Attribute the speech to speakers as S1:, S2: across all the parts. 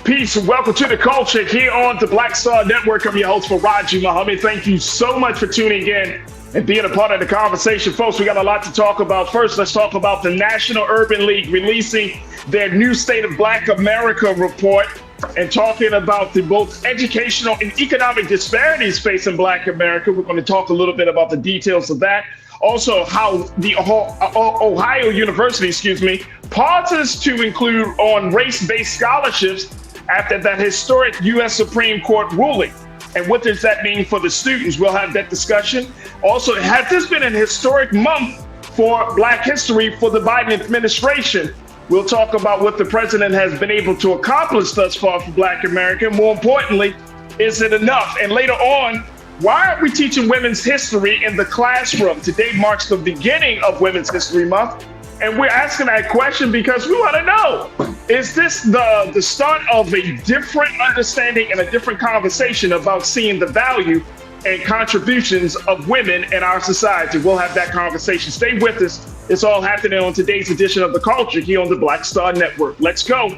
S1: peace, and welcome to the culture here on the Black Star Network. I'm your host, Faraji Muhammad. Thank you so much for tuning in and being a part of the conversation. Folks, we got a lot to talk about. First, let's talk about the National Urban League releasing their new State of Black America report and talking about the both educational and economic disparities facing Black America. We're going to talk a little bit about the details of that. Also, how the Ohio University, pauses to include on race-based scholarships after that historic U.S. Supreme Court ruling. And what does that mean for the students? We'll have that discussion. Also, has this been an historic month for Black history for the Biden administration? We'll talk about what the president has been able to accomplish thus far for Black America. More importantly, is it enough? And later on, why aren't we teaching women's history in the classroom? Today marks the beginning of Women's History Month. And we're asking that question because we want to know, is this the start of a different understanding and a different conversation about seeing the value and contributions of women in our society? We'll have that conversation. Stay with us. It's all happening on today's edition of The Culture here on the Black Star Network. Let's go.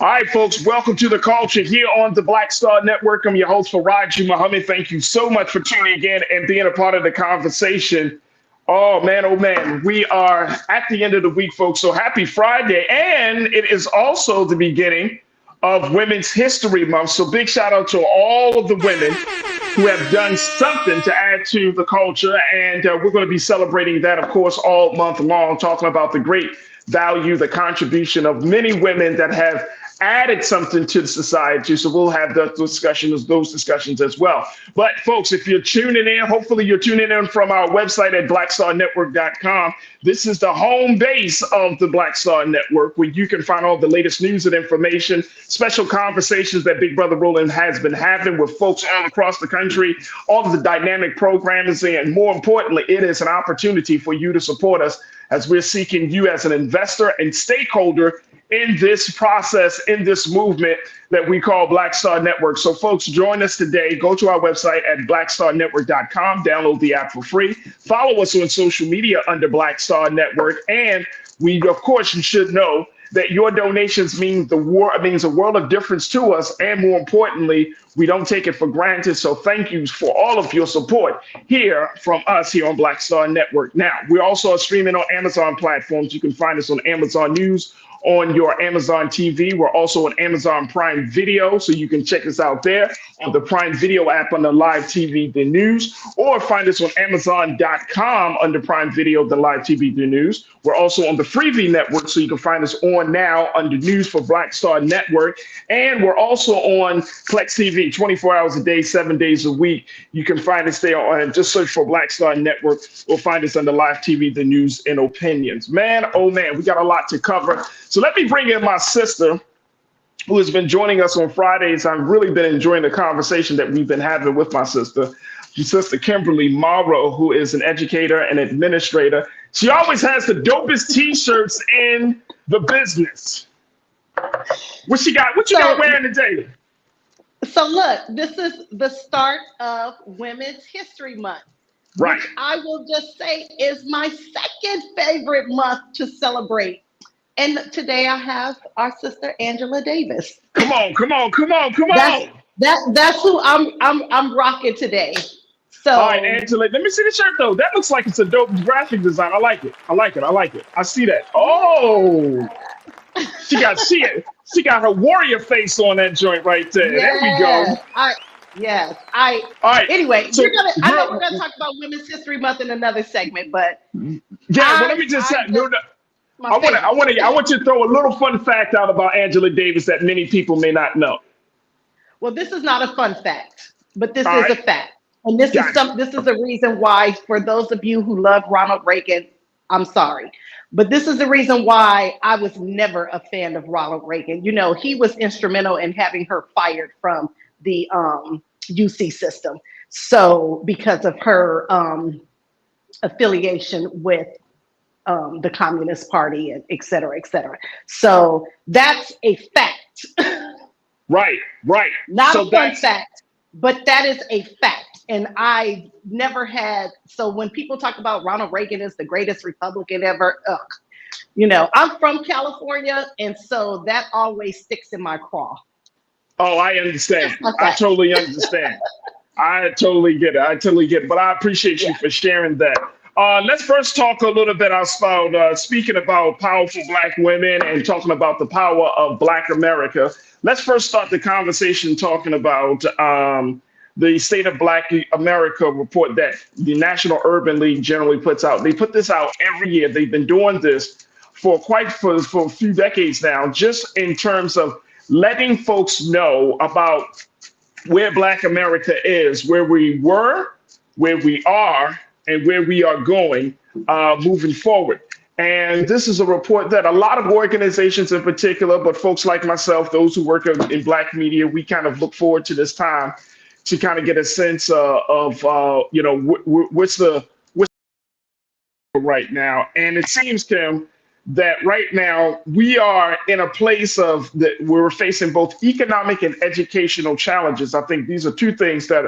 S1: All right, folks, welcome to the culture here on the Black Star Network. I'm your host, Faraji Muhammad. Thank you so much for tuning in and being a part of the conversation. Oh, man, we are at the end of the week, folks. So happy Friday. And it is also the beginning of Women's History Month. So big shout out to all of the women who have done something to add to the culture. And we're going to be celebrating that, of course, all month long, talking about the great value, the contribution of many women that have added something to the society. So we'll have those discussions as well. But folks, if you're tuning in, hopefully you're tuning in from our website at blackstarnetwork.com. This is the home base of the Black Star Network, where you can find all the latest news and information, special conversations that Big Brother Roland has been having with folks all across the country, all of the dynamic programs, and more importantly, it is an opportunity for you to support us as we're seeking you as an investor and stakeholder in this process, in this movement that we call Black Star Network. So folks, join us today. Go to our website at blackstarnetwork.com, download the app for free. Follow us on social media under Black Star Network. And we, of course, you should know that your donations means a world of difference to us. And more importantly, we don't take it for granted. So thank you for all of your support here from us here on Black Star Network. Now, we're also streaming on Amazon platforms. You can find us on Amazon News, on your Amazon TV. We're also on Amazon Prime Video, so you can check us out there on the Prime Video app on the live TV, the news, or find us on Amazon.com under Prime Video, the live TV, the news. We're also on the Freevee network, so you can find us on now under News for Black Star Network. And we're also on Flex TV, 24 hours a day, 7 days a week. You can find us there and just search for Black Star Network, or find us under live TV, the news, and opinions. Man, oh man, we got a lot to cover. So let me bring in my sister, who has been joining us on Fridays. I've really been enjoying the conversation that we've been having with my sister. My sister Kimberly Morrow, who is an educator and administrator. She always has the dopest T-shirts in the business. What you got wearing today?
S2: So look, this is the start of Women's History Month.
S1: Right.
S2: Which I will just say is my second favorite month to celebrate. And today I have our sister Angela Davis.
S1: Come on.
S2: That's who I'm rocking today. So
S1: all right, Angela, let me see the shirt though. That looks like it's a dope graphic design. I like it. I see that. Oh, she got her warrior face on that joint right there.
S2: Yeah,
S1: there we go.
S2: All right. Anyway, I know we're gonna talk about Women's History Month in another segment, but
S1: let me just say, I want you to throw a little fun fact out about Angela Davis that many people may not know.
S2: Well, this is not a fun fact, but this is a fact. And this is the reason why, for those of you who love Ronald Reagan, I'm sorry. But this is the reason why I was never a fan of Ronald Reagan. You know, he was instrumental in having her fired from the UC system. So because of her affiliation with the Communist Party, and et cetera, et cetera. So that's a fact.
S1: Right, right.
S2: Not
S1: So
S2: a fun fact, but that is a fact. And I never had, so when people talk about Ronald Reagan as the greatest Republican ever, you know, I'm from California, and so that always sticks in my craw.
S1: Oh, I understand.
S2: Okay.
S1: I totally understand. I totally get it. I totally get it. But I appreciate you for sharing that. Let's first talk a little bit about speaking about powerful Black women and talking about the power of Black America. Let's first start the conversation talking about the State of Black America report that the National Urban League generally puts out. They put this out every year. They've been doing this for a few decades now, just in terms of letting folks know about where Black America is, where we were, where we are, and where we are going moving forward. And this is a report that a lot of organizations in particular, but folks like myself, those who work in Black media, we kind of look forward to this time to kind of get a sense of you know, what's right now. And it seems, Kim, that right now we are in a place of that we're facing both economic and educational challenges. I think these are two things that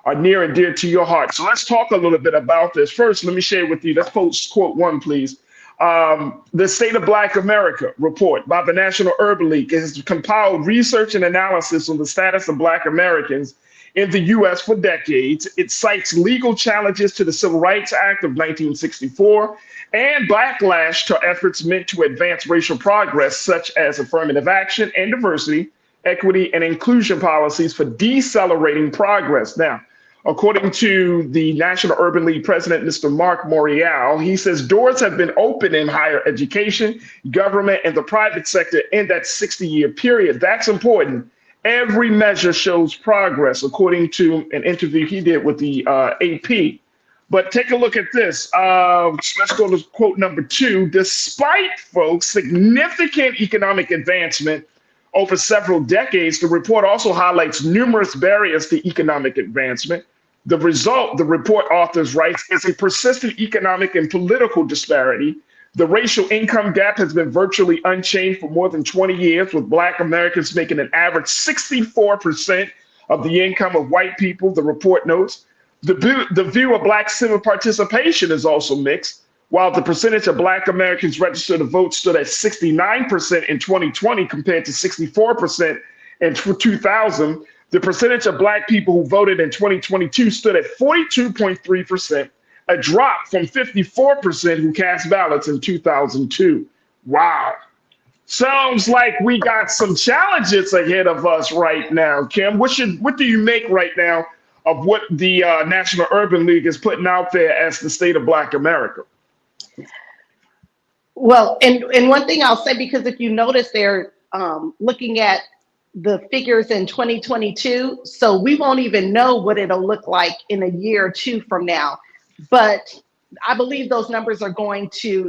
S1: are near and dear to your heart. So let's talk a little bit about this. First, let me share with you, let's quote one, please. The State of Black America report by the National Urban League has compiled research and analysis on the status of Black Americans in the U.S. for decades. It cites legal challenges to the Civil Rights Act of 1964 and backlash to efforts meant to advance racial progress, such as affirmative action and diversity, equity, and inclusion policies for decelerating progress. Now, according to the National Urban League president, Mr. Mark Morial, he says doors have been open in higher education, government, and the private sector in that 60-year period. That's important. Every measure shows progress, according to an interview he did with the AP. But take a look at this. Let's go to quote number 2. Despite, folks, significant economic advancement over several decades, the report also highlights numerous barriers to economic advancement. The result, the report authors writes, is a persistent economic and political disparity. The racial income gap has been virtually unchanged for more than 20 years, with Black Americans making an average 64% of the income of white people, the report notes. The view of Black civic participation is also mixed. While the percentage of Black Americans registered to vote stood at 69% in 2020 compared to 64% in 2000, the percentage of Black people who voted in 2022 stood at 42.3%, a drop from 54% who cast ballots in 2002. Wow. Sounds like we got some challenges ahead of us right now, Kim. What do you make right now of what the National Urban League is putting out there as the State of Black America?
S2: Well, and one thing I'll say, because if you notice, they're looking at the figures in 2022, so we won't even know what it'll look like in a year or two from now. But I believe those numbers are going to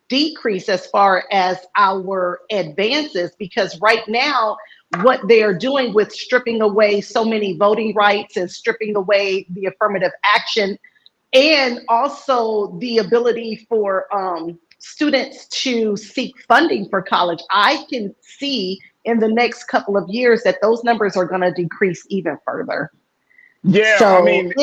S2: decrease as far as our advances, because right now, what they are doing with stripping away so many voting rights and stripping away the affirmative action, and also the ability for students to seek funding for college, I can see in the next couple of years that those numbers are going to decrease even further.
S1: Yeah,
S2: so
S1: I mean,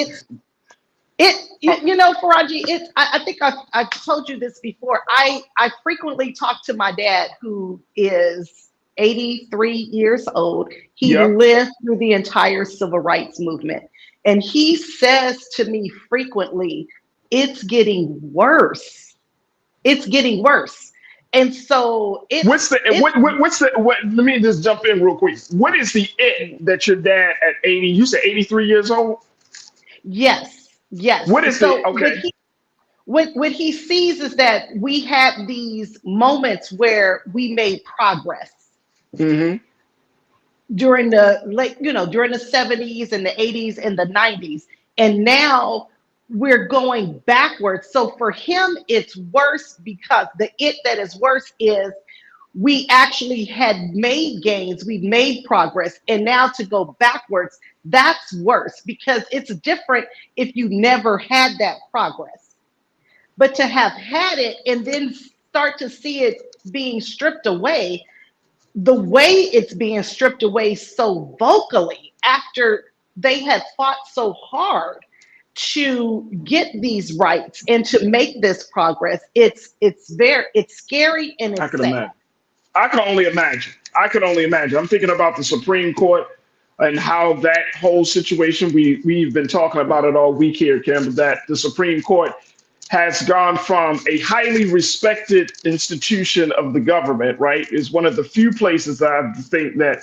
S2: you know, Faraji, I think I've told you this before. I frequently talk to my dad, who is 83 years old. He lived through the entire civil rights movement. And he says to me frequently, it's getting worse. It's getting worse. And so
S1: let me just jump in real quick. What is the it that your dad at 80, you said 83 years old?
S2: Yes.
S1: What is
S2: what he sees is that we had these moments where we made progress.
S1: Mm-hmm.
S2: During the during the 70s and the 80s and the 90s. And now we're going backwards. So for him, it's worse, because the it that is worse is we actually had made gains, we've made progress, and now to go backwards, that's worse, because it's different if you never had that progress. But to have had it and then start to see it being stripped away, the way it's being stripped away so vocally after they had fought so hard to get these rights and to make this progress, it's scary and it's sad.
S1: I can only imagine. I'm thinking about the Supreme Court and how that whole situation, we've been talking about it all week here, Kim, that the Supreme Court has gone from a highly respected institution of the government, right? Is one of the few places that I think that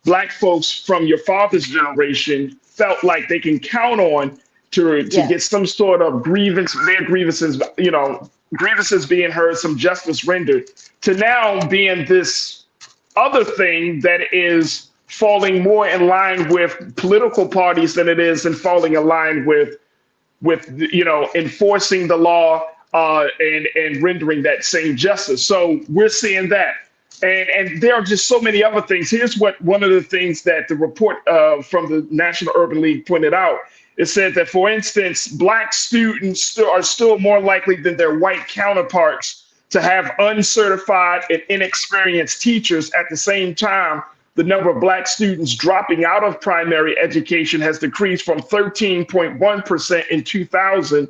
S1: Black folks from your father's generation felt like they can count on to get some sort of grievance, their grievances, grievances being heard, some justice rendered, to now being this other thing that is falling more in line with political parties than it is and falling in line with enforcing the law and rendering that same justice. So we're seeing that. And there are just so many other things. Here's what one of the things that the report from the National Urban League pointed out. It said that, for instance, Black students are still more likely than their white counterparts to have uncertified and inexperienced teachers. At the same time, the number of Black students dropping out of primary education has decreased from 13.1% in 2000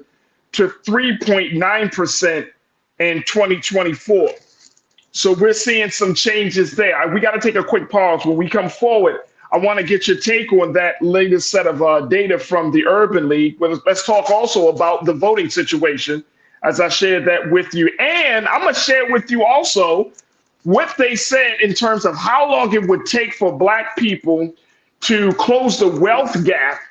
S1: to 3.9% in 2024. So we're seeing some changes there. We got to take a quick pause. When we come forward, I want to get your take on that latest set of data from the Urban League. Well, let's talk also about the voting situation, as I shared that with you. And I'm going to share with you also what they said in terms of how long it would take for Black people to close the wealth gap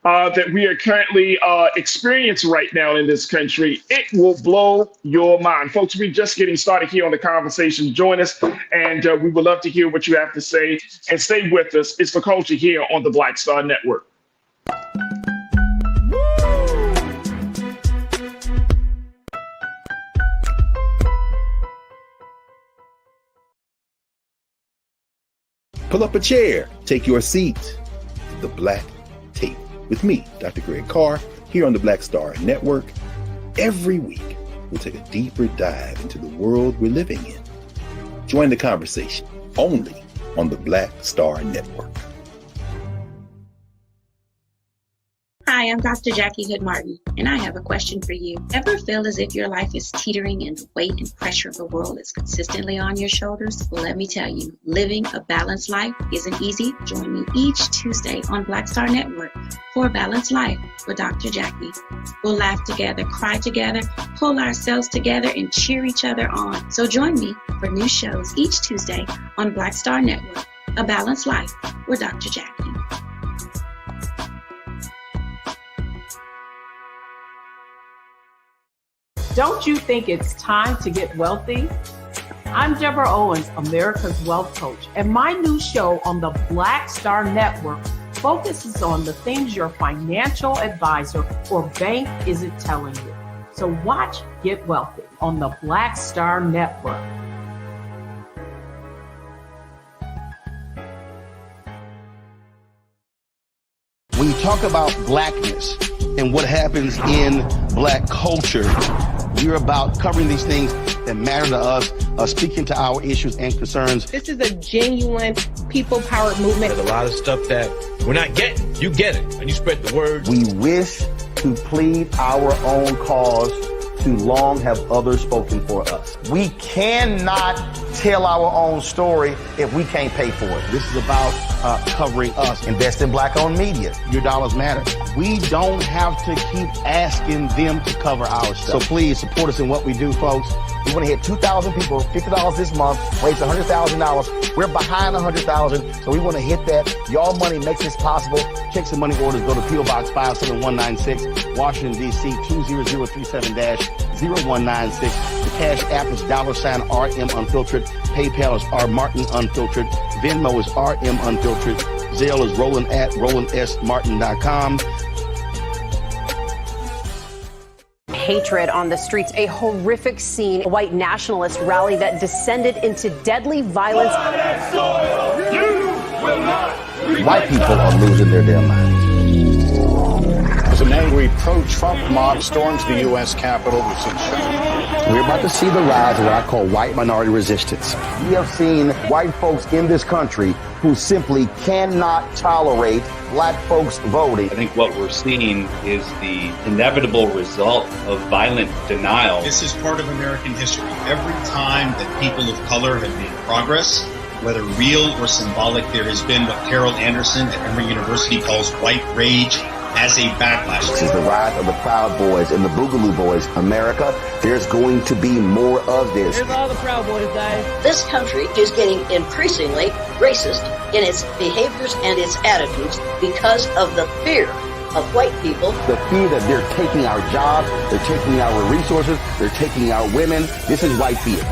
S1: that we are currently experiencing right now in this country. It will blow your mind. Folks, we're just getting started here on the conversation. Join us, and we would love to hear what you have to say. And stay with us. It's The Culture here on the Black Star Network.
S3: Pull up a chair, take your seat. The Black Tape with me, Dr. Greg Carr, here on the Black Star Network. Every week, we'll take a deeper dive into the world we're living in. Join the conversation only on the Black Star Network.
S4: Hi, I'm Dr. Jackie Hood Martin, and I have a question for you. Ever feel as if your life is teetering and the weight and pressure of the world is consistently on your shoulders? Well, let me tell you, living a balanced life isn't easy. Join me each Tuesday on Black Star Network for A Balanced Life with Dr. Jackie. We'll laugh together, cry together, pull ourselves together, and cheer each other on. So join me for new shows each Tuesday on Black Star Network, A Balanced Life with Dr. Jackie.
S5: Don't you think it's time to get wealthy? I'm Deborah Owens, America's Wealth Coach, and my new show on the Black Star Network focuses on the things your financial advisor or bank isn't telling you. So watch Get Wealthy on the Black Star Network.
S6: When you talk about blackness and what happens in Black culture, we're about covering these things that matter to us, speaking to our issues and concerns.
S2: This is a genuine people-powered movement.
S7: There's a lot of stuff that we're not getting. You get it, and you spread the word.
S6: We wish to plead our own cause. Too long have others spoken for us. We cannot tell our own story if we can't pay for it. This is about covering us. Invest in Black-owned media. Your dollars matter. We don't have to keep asking them to cover our stuff. So please support us in what we do, folks. We want to hit 2,000 people, $50 this month, raise $100,000. We're behind 100,000, so we want to hit that. Your money makes this possible. Checks and money orders go to P.O. Box 57196, Washington, D.C. 20037-0196. The Cash App is $RM Unfiltered. PayPal is R Martin Unfiltered. Venmo is RM Unfiltered. Zelle is Roland at RolandSMartin.com.
S8: Hatred on the streets, a horrific scene, a white nationalist rally that descended into deadly violence.
S6: White people are losing their damn minds. There's
S9: an angry pro-Trump mob storms the U.S. Capitol.
S6: We're about to see the rise of what I call white minority resistance. We have seen white folks in this country who simply cannot tolerate black folks voting.
S10: I think what we're seeing is the inevitable result of violent denial.
S11: This is part of American history. Every time that people of color have made progress, whether real or symbolic, there has been what Carol Anderson at Emory University calls white rage as a backlash.
S6: This is the rise of the Proud Boys and the Boogaloo Boys. America, there's going to be more of this.
S12: Here's all the Proud Boys, guys.
S13: This country is getting increasingly racist in its behaviors and its attitudes because of the fear of white people.
S6: The fear that they're taking our jobs, they're taking our resources, they're taking our women. This is white fear.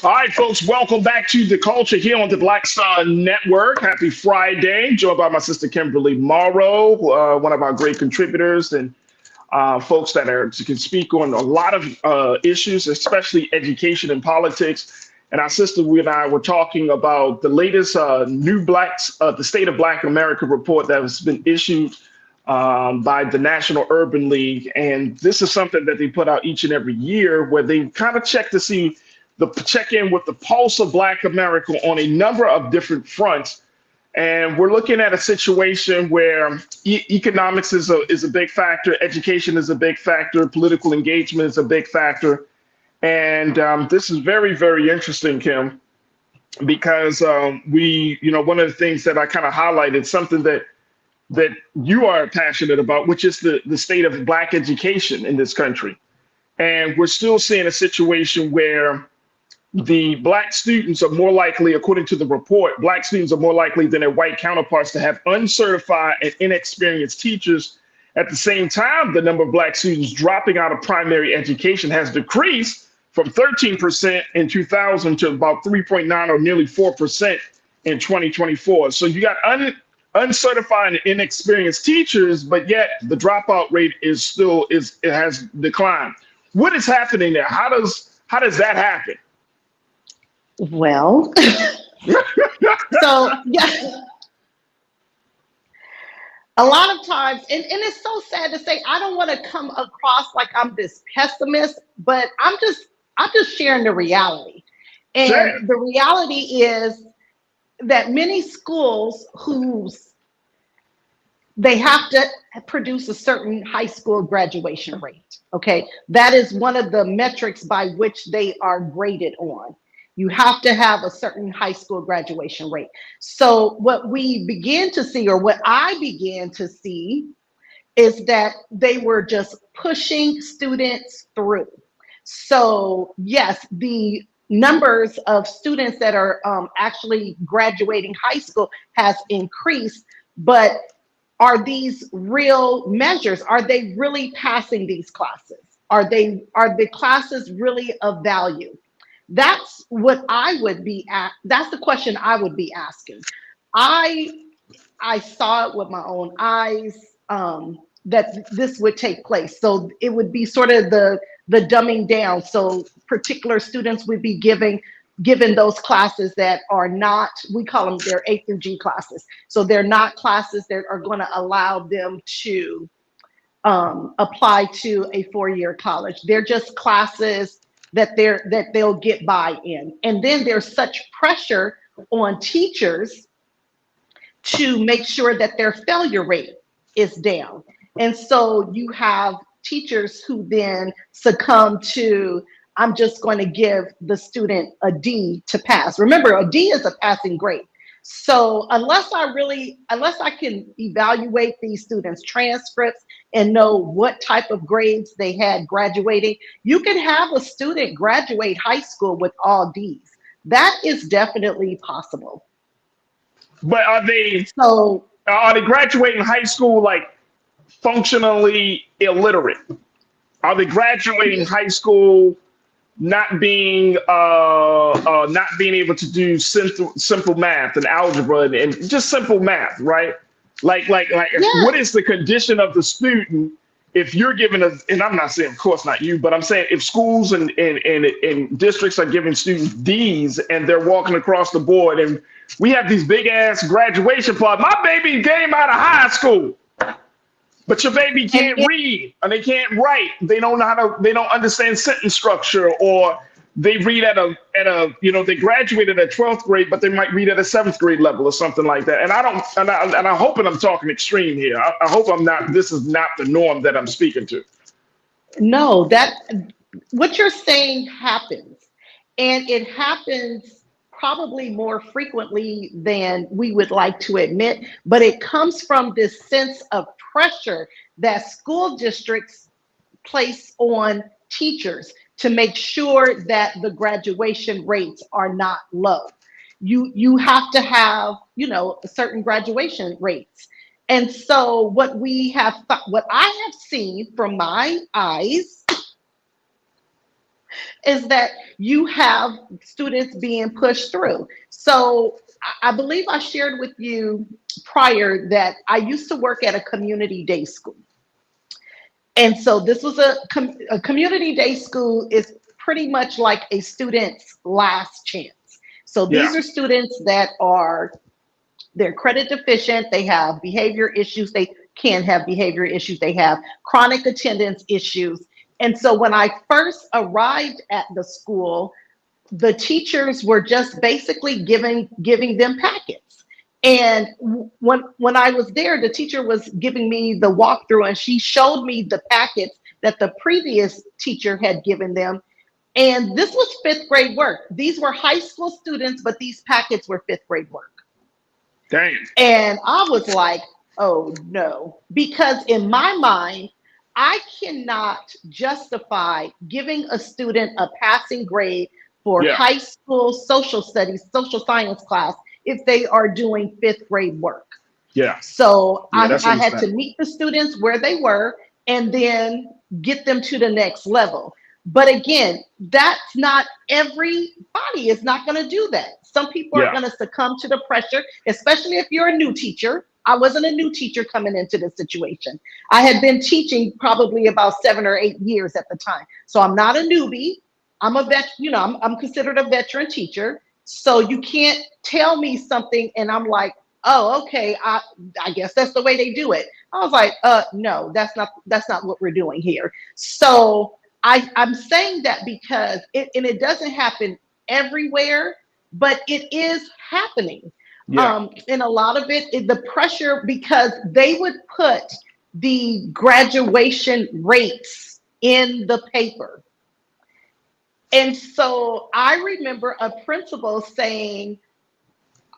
S1: All right, folks, welcome back to The Culture here on the Black Star Network. Happy Friday. Joined by my sister Kimberly Morrow, one of our great contributors and folks that can speak on a lot of issues, especially education and politics. And our sister, we and I were talking about the latest the State of Black America report that has been issued by the National Urban League. And this is something that they put out each and every year where they kind of check in with the pulse of Black America on a number of different fronts. And we're looking at a situation where economics is a big factor, education is a big factor, political engagement is a big factor. And this is very, very interesting, Kim, because one of the things that I kind of highlighted, something that you are passionate about, which is the state of Black education in this country. And we're still seeing a situation where the Black students are more likely, according to the report, Black students are more likely than their white counterparts to have uncertified and inexperienced teachers. At the same time, the number of Black students dropping out of primary education has decreased from 13% in 2000 to about 3.9 or nearly 4% in 2024. So you got uncertified and inexperienced teachers, but yet the dropout rate it has declined. What is happening there? How does that happen?
S2: Well, so yeah, a lot of times, and it's so sad to say, I don't want to come across like I'm this pessimist, but I'm just sharing the reality. And the reality is that many schools they have to produce a certain high school graduation rate. Okay, that is one of the metrics by which they are graded on. You have to have a certain high school graduation rate. So what we begin to see, or what I began to see, is that they were just pushing students through. So yes, the numbers of students that are actually graduating high school has increased, but are these real measures? Are they really passing these classes? Are the classes really of value? That's what I would be at. That's the question I would be asking. I saw it with my own eyes that this would take place. So it would be sort of the dumbing down. So particular students would be given those classes that are not, we call them their A through G classes. So they're not classes that are going to allow them to apply to a four-year college. They're just classes that they'll get by in. And then there's such pressure on teachers to make sure that their failure rate is down. And so you have teachers who then succumb to, I'm just going to give the student a D to pass. Remember, a D is a passing grade. So unless I can evaluate these students' transcripts and know what type of grades they had graduating, you can have a student graduate high school with all Ds. That is definitely possible.
S1: But are they graduating high school like functionally illiterate? Are they graduating high school not being able to do simple math and algebra and just simple math, right? Like what is the condition of the student if you're giving a, and I'm not saying, of course, not you, but I'm saying if schools and districts are giving students D's and they're walking across the board, and we have these big ass graduation parties. My baby came out of high school, but your baby can't read and they can't write. They don't know how to. They don't understand sentence structure, or they read at a they graduated at 12th grade, but they might read at a 7th grade level or something like that. And I'm hoping I'm talking extreme here. I hope I'm not. This is not the norm that I'm speaking to.
S2: No, that what you're saying happens, and it happens probably more frequently than we would like to admit. But it comes from this sense of pressure that school districts place on teachers to make sure that the graduation rates are not low. You have to have, certain graduation rates. And so what I have seen from my eyes is that you have students being pushed through. So I believe I shared with you prior that I used to work at a community day school. And so this was a community day school is pretty much like a student's last chance. So these are students that they're credit deficient, they have behavior issues, they can have behavior issues, they have chronic attendance issues. And so when I first arrived at the school, the teachers were just basically giving them packets. And when I was there, the teacher was giving me the walkthrough and she showed me the packets that the previous teacher had given them. And this was 5th grade work. These were high school students, but these packets were 5th grade work.
S1: Dang.
S2: And I was like, oh no, because in my mind, I cannot justify giving a student a passing grade for high school social studies, social science class, if they are doing 5th grade work. So I had to meet the students where they were and then get them to the next level. But again, that's not everybody is not going to do that. Some people are going to succumb to the pressure, especially if you're a new teacher. I wasn't a new teacher coming into this situation. I had been teaching probably about 7 or 8 years at the time. So I'm not a newbie. I'm a I'm considered a veteran teacher. So you can't tell me something and I'm like, oh, okay, I guess that's the way they do it. I was like, no, that's not what we're doing here. So I'm saying that because it doesn't happen everywhere, but it is happening. And a lot of it, the pressure, because they would put the graduation rates in the paper. And so I remember a principal saying,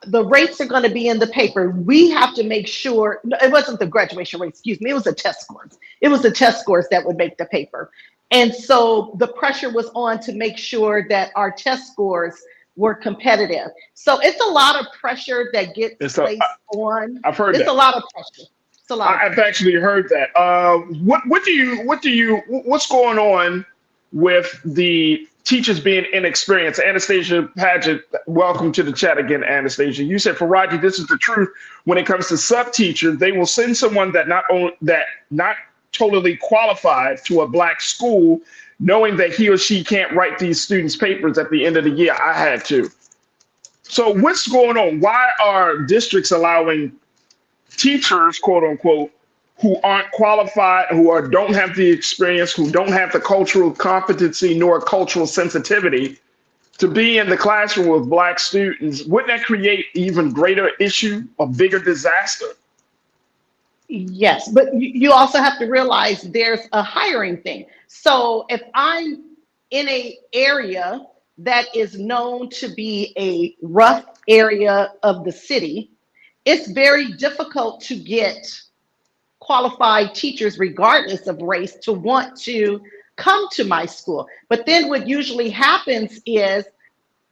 S2: the rates are going to be in the paper. We have to make sure, no, it wasn't the graduation rate, excuse me, it was the test scores. It was the test scores that would make the paper. And so the pressure was on to make sure that our test scores were competitive. So it's a lot of pressure that gets placed on.
S1: I've heard
S2: it's
S1: that.
S2: A lot of pressure. It's a lot.
S1: I've actually heard that. What's going on with the teachers being inexperienced? Anastasia Paget, welcome to the chat again, Anastasia. You said, for Roger, this is the truth. When it comes to sub-teachers, they will send someone that not totally qualified to a Black school, knowing that he or she can't write these students' papers at the end of the year. I had to. So what's going on? Why are districts allowing teachers, quote unquote, who aren't qualified, who don't have the experience, who don't have the cultural competency nor cultural sensitivity to be in the classroom with Black students? Wouldn't that create even greater issue, a bigger disaster?
S2: Yes, but you also have to realize there's a hiring thing. So if I'm in an area that is known to be a rough area of the city, it's very difficult to get qualified teachers, regardless of race, to want to come to my school. But then what usually happens is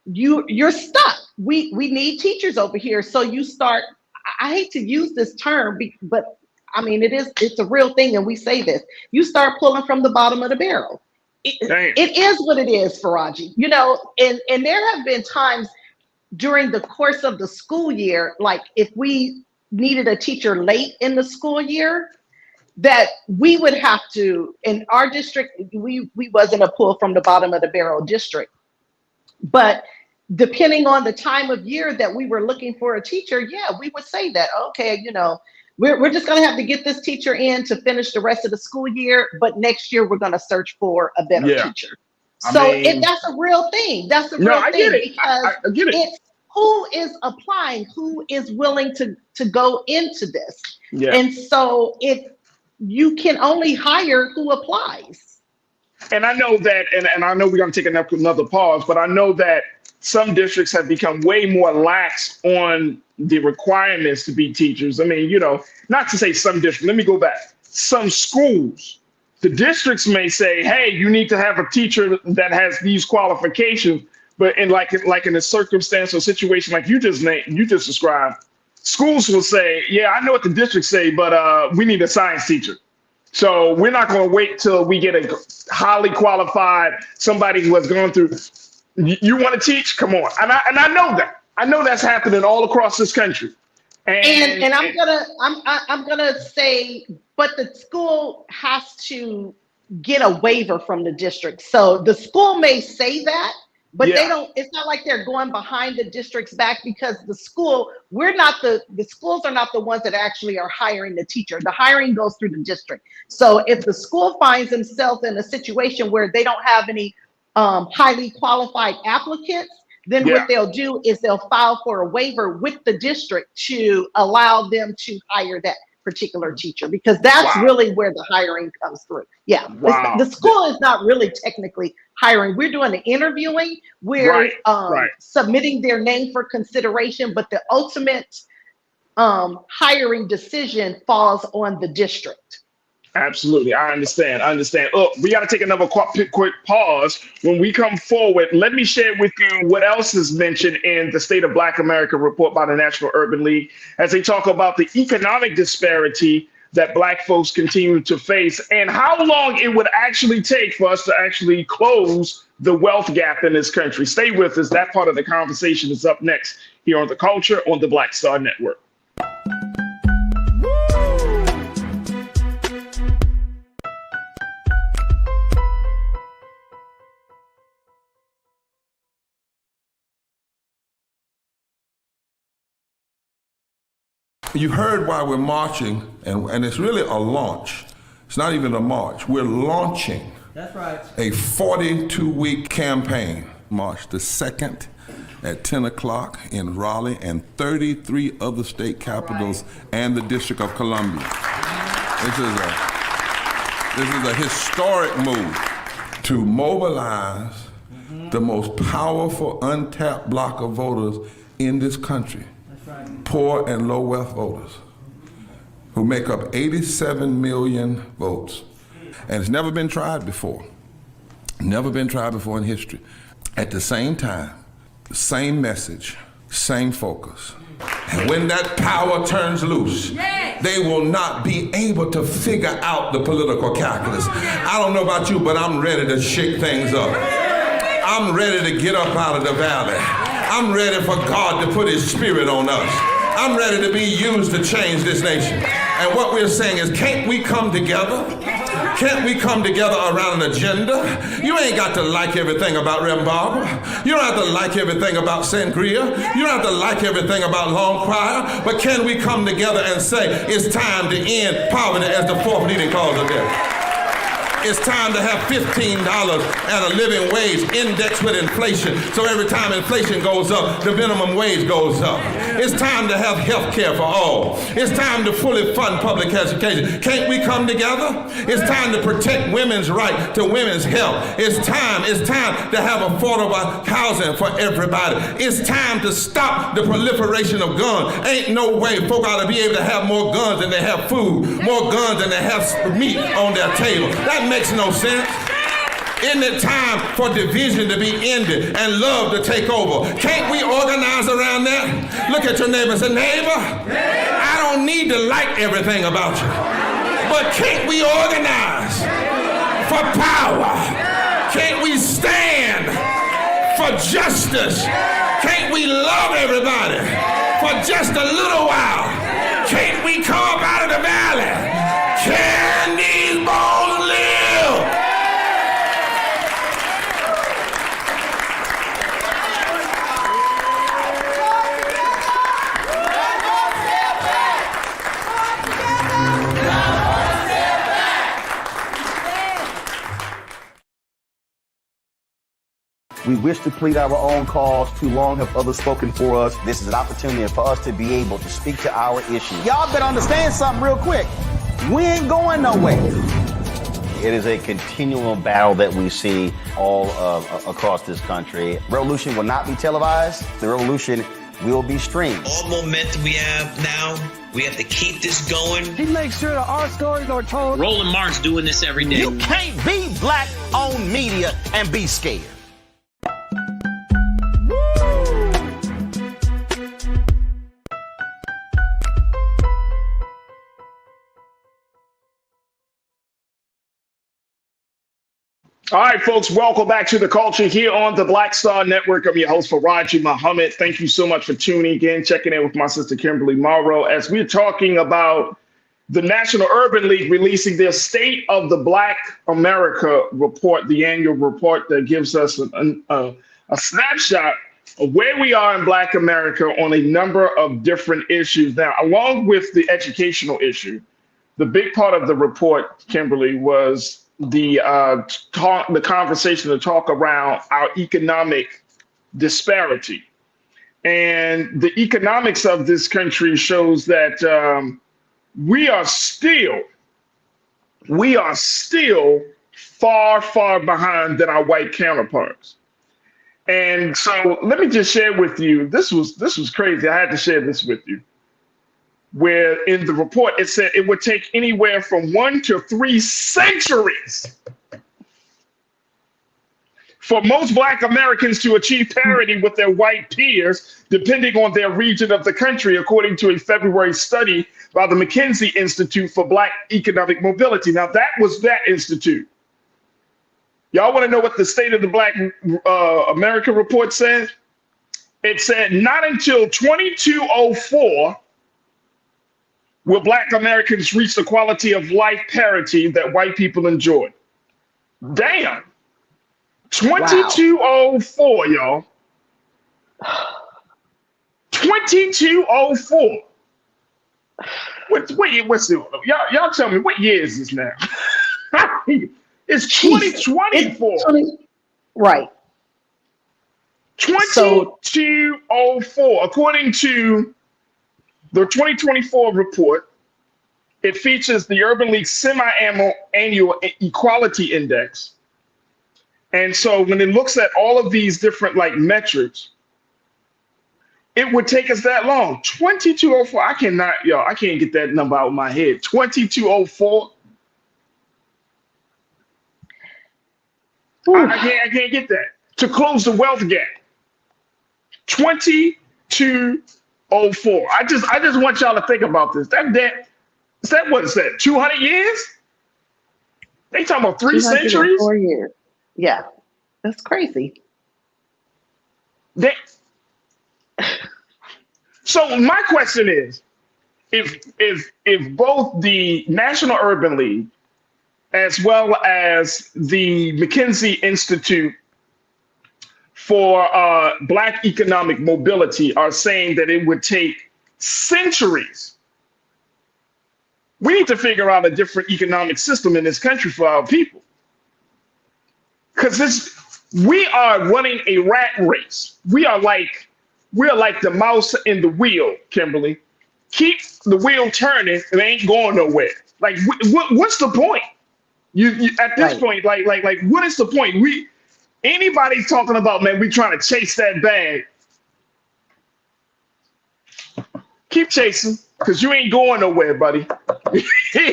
S2: you're stuck. We need teachers over here. So you start, I hate to use this term, but I mean, it's a real thing, and we say this. You start pulling from the bottom of the barrel. It is what it is, Faraji. You know, and there have been times during the course of the school year, like if we needed a teacher late in the school year, that we would have to, in our district, we wasn't a pull from the bottom of the barrel district, but depending on the time of year that we were looking for a teacher, yeah, we would say that, okay, you know, we're just gonna have to get this teacher in to finish the rest of the school year, but next year we're gonna search for a better teacher. So that's a real thing. That's a real thing, because
S1: I get it.
S2: It's who is applying, who is willing to go into this.
S1: Yeah.
S2: And so you can only hire who applies.
S1: And I know that, and I know we're going to take another pause, but I know that some districts have become way more lax on the requirements to be teachers. I mean, you know, not to say some districts, let me go back. Some schools, the districts may say, hey, you need to have a teacher that has these qualifications, but in like in a circumstance or situation like you just described, schools will say, yeah, I know what the districts say, but we need a science teacher. So we're not going to wait till we get a highly qualified, somebody who has gone through. You want to teach? Come on. And I know that. I know that's happening all across this country. And
S2: I'm gonna say, but the school has to get a waiver from the district. So the school may say that, but they don't. It's not like they're going behind the district's back, because the schools are not the ones that actually are hiring the teacher. The hiring goes through the district. So if the school finds themselves in a situation where they don't have any highly qualified applicants, then what they'll do is they'll file for a waiver with the district to allow them to hire that particular teacher, because that's really where the hiring comes through. Yeah. The school is not really technically hiring. We're doing the interviewing. We're submitting their name for consideration, but the ultimate hiring decision falls on the district.
S1: Absolutely. I understand. Oh, we got to take another quick pause. When we come forward, let me share with you what else is mentioned in the State of Black America report by the National Urban League, as they talk about the economic disparity that Black folks continue to face and how long it would actually take for us to actually close the wealth gap in this country. Stay with us. That part of the conversation is up next here on The Culture on the Black Star Network.
S14: You heard why we're marching, and it's really a launch. It's not even a march. We're launching a 42-week campaign. March the 2nd at 10 o'clock in Raleigh and 33 other state capitals and the District of Columbia. This is a historic move to mobilize the most powerful untapped block of voters in this country. Poor and low wealth voters who make up 87 million votes. And it's never been tried before. Never been tried before in history. At the same time, the same message, same focus. And when that power turns loose, they will not be able to figure out the political calculus. I don't know about you, but I'm ready to shake things up. I'm ready to get up out of the valley. I'm ready for God to put his spirit on us. I'm ready to be used to change this nation. And what we're saying is, can't we come together? Can't we come together around an agenda? You ain't got to like everything about Reverend Barber. You don't have to like everything about Sangria. You don't have to like everything about Long Choir. But can we come together and say, it's time to end poverty as the fourth leading cause of death? It's time to have $15 and a living wage indexed with inflation. So every time inflation goes up, the minimum wage goes up. It's time to have health care for all. It's time to fully fund public education. Can't we come together? It's time to protect women's right to women's health. It's time to have affordable housing for everybody. It's time to stop the proliferation of guns. Ain't no way folk ought to be able to have more guns than they have food, more guns than they have meat on their table. That makes no sense. Isn't it time for division to be ended and love to take over? Can't we organize around that? Look at your neighbor and say, neighbor, I don't need to like everything about you, but can't we organize for power? Can't we stand for justice? Can't we love everybody for just a little while? Can't we come up out of the valley? Can these bones live?
S6: We wish to plead our own cause. Too long have others spoken for us. This is an opportunity for us to be able to speak to our issues. Y'all better understand something real quick. We ain't going nowhere. It is a continual battle that we see all across this country. Revolution will not be televised. The revolution will be streamed.
S15: All momentum we have now, we have to keep this going.
S12: He makes sure that our stories are told.
S15: Roland Martin's doing this every day.
S6: You can't be black-owned media and be scared.
S1: All right, folks, welcome back to The Culture here on the Black Star Network. I'm your host, Faraji Muhammad. Thank you so much for tuning in, checking in with my sister, Kimberly Morrow, as we're talking about the National Urban League releasing their State of the Black America report, the annual report that gives us a snapshot of where we are in Black America on a number of different issues. Now, along with the educational issue, the big part of the report, Kimberly, was the conversation, to talk around our economic disparity. And the economics of this country shows that we are still far, far behind than our white counterparts. And so let me just share with you, this was crazy. I had to share this with you. Where in the report, it said it would take anywhere from 1 to 3 centuries for most Black Americans to achieve parity with their white peers, depending on their region of the country, according to a February study by the McKinsey Institute for Black Economic Mobility. Now, that was that institute. Y'all want to know what the State of the Black America report said? It said not until 2204 will Black Americans reach the quality of life parity that white people enjoy. Damn. 2204, y'all. 2204. What's it? Y'all tell me, what year is this now? It's 2024.
S2: Right.
S1: 2204. According to the 2024 report, it features the Urban League semi-annual equality index. And so when it looks at all of these different metrics, it would take us that long. 2204, I can't get that number out of my head. 2204. I can't get that. To close the wealth gap. 2204. I just want y'all to think about this. What is that? 200 years? They talking about 3 centuries?
S2: 4 years. Yeah, that's crazy.
S1: So my question is, if both the National Urban League as well as the McKinsey Institute for Black Economic Mobility are saying that it would take centuries, we need to figure out a different economic system in this country for our people. Because we are running a rat race. We're like the mouse in the wheel, Kimberly. Keep the wheel turning, it ain't going nowhere. Like, what's the point? You at this point, like, what is the point? Anybody's talking about, man, we trying to chase that bag. Keep chasing, because you ain't going nowhere, buddy.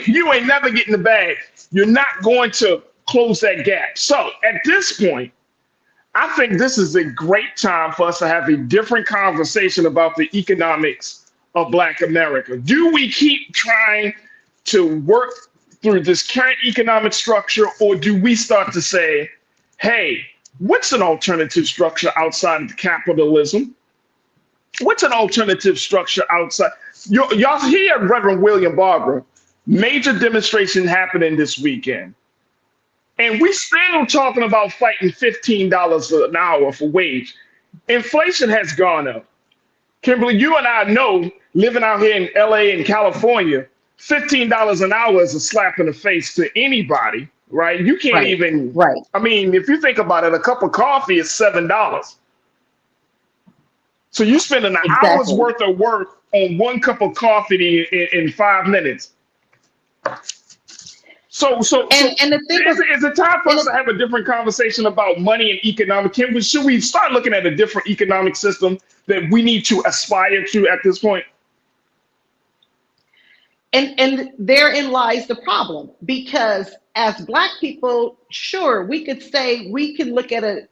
S1: You ain't never getting the bag. You're not going to close that gap. So at this point, I think this is a great time for us to have a different conversation about the economics of Black America. Do we keep trying to work through this current economic structure, or do we start to say, hey, what's an alternative structure outside of capitalism? What's an alternative structure outside? Y'all hear Reverend William Barber, major demonstration happening this weekend. And we still talking about fighting $15 an hour for wage. Inflation has gone up. Kimberly, you and I know, living out here in LA and California, $15 an hour is a slap in the face to anybody, right? You can't even, I mean, if you think about it, a cup of coffee is $7. So you're spending an hour's worth of work on one cup of coffee in 5 minutes. So the thing is it time for us to have a different conversation about money and economic? Should we start looking at a different economic system that we need to aspire to at this point?
S2: And therein lies the problem, because as Black people, sure, we could say we can look at a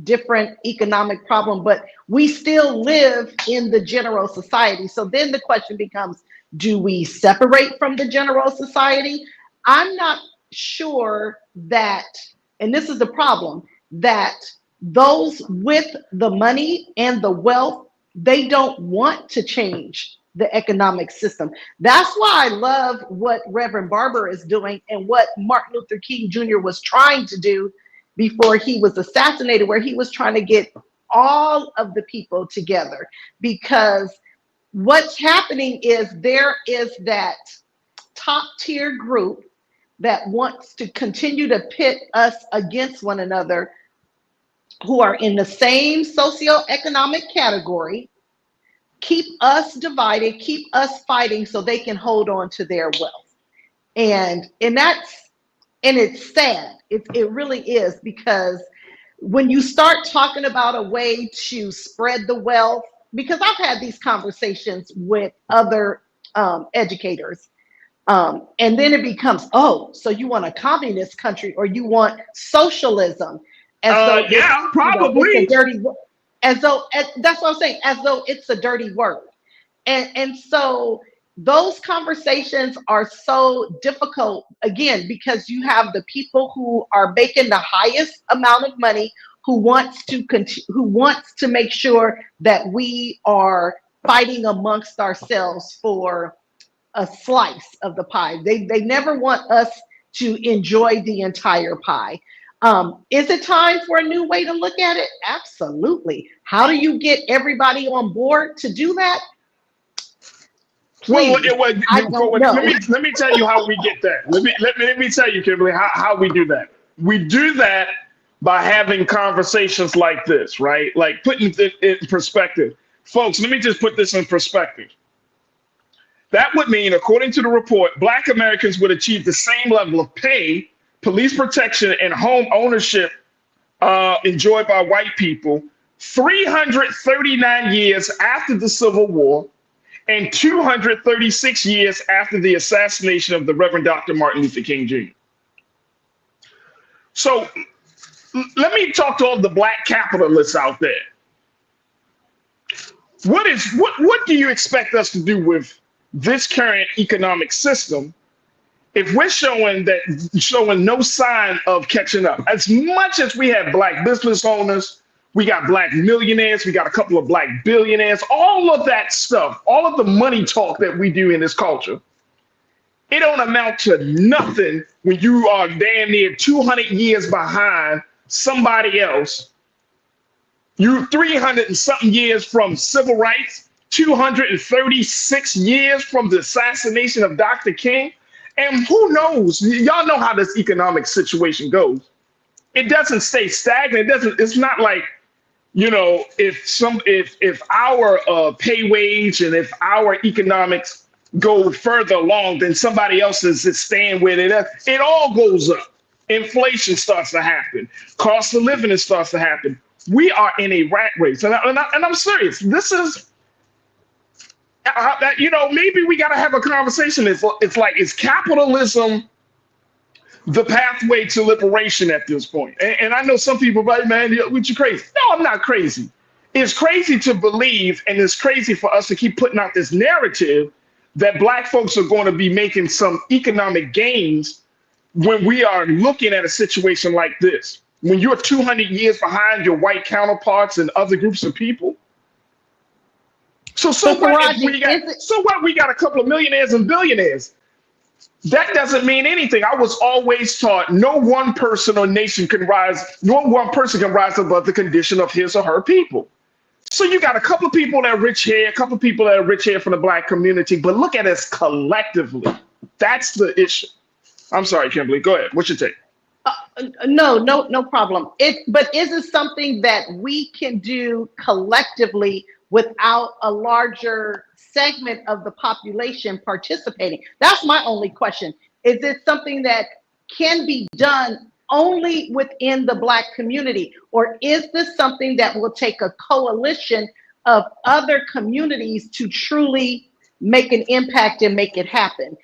S2: different economic problem, but we still live in the general society. So then the question becomes, do we separate from the general society? I'm not sure that, and this is the problem, that those with the money and the wealth, they don't want to change the economic system. That's why I love what Reverend Barber is doing and what Martin Luther King Jr. was trying to do before he was assassinated, where he was trying to get all of the people together. Because what's happening is there is that top tier group that wants to continue to pit us against one another, who are in the same socioeconomic category, keep us divided, keep us fighting so they can hold on to their wealth. And it's sad. It really is, because when you start talking about a way to spread the wealth, because I've had these conversations with other educators, and then it becomes, oh, so you want a communist country or you want socialism? As though
S1: yeah, probably.
S2: It's a dirty, that's what I'm saying, as though it's a dirty word. And so those conversations are so difficult, again, because you have the people who are making the highest amount of money, who wants to make sure that we are fighting amongst ourselves for a slice of the pie. They never want us to enjoy the entire pie. Is it time for a new way to look at it? Absolutely. How do you get everybody on board to do that? Please,
S1: let me tell you how we get that. Let me tell you, Kimberly, how we do that. We do that by having conversations like this, right? Like putting it in perspective. Folks, let me just put this in perspective. That would mean, according to the report, Black Americans would achieve the same level of pay, police protection, and home ownership enjoyed by white people 339 years after the Civil War and 236 years after the assassination of the Reverend Dr. Martin Luther King Jr. So let me talk to all the Black capitalists out there. What do you expect us to do with this current economic system if we're showing no sign of catching up? As much as we have Black business owners, we got Black millionaires, we got a couple of Black billionaires, all of that stuff, all of the money talk that we do in this culture, it don't amount to nothing when you are damn near 200 years behind somebody else. You 300 and something years from civil rights, 236 years from the assassination of Dr. King. And who knows? Y'all know how this economic situation goes. It doesn't stay stagnant. It's not like, you know, if our pay wage and if our economics go further along than somebody else's is staying with it. It all goes up. Inflation starts to happen. Cost of living starts to happen. We are in a rat race, and I'm serious. This is, you know, maybe we got to have a conversation. It's like, is capitalism the pathway to liberation at this point. And I know some people are like, man, what you crazy? No, I'm not crazy. It's crazy to believe, and it's crazy for us to keep putting out this narrative that Black folks are going to be making some economic gains when we are looking at a situation like this. When you're 200 years behind your white counterparts and other groups of people. So what we got a couple of millionaires and billionaires. That doesn't mean anything. I was always taught no one person or nation can rise, no one person can rise above the condition of his or her people. So you got a couple of people that are rich here, a couple of people that are rich here from the Black community, but look at us collectively. That's the issue. I'm sorry, Kimberly, go ahead. What's your take?
S2: No problem. But is it something that we can do collectively without a larger segment of the population participating? That's my only question. Is it something that can be done only within the Black community? Or is this something that will take a coalition of other communities to truly make an impact and make it happen?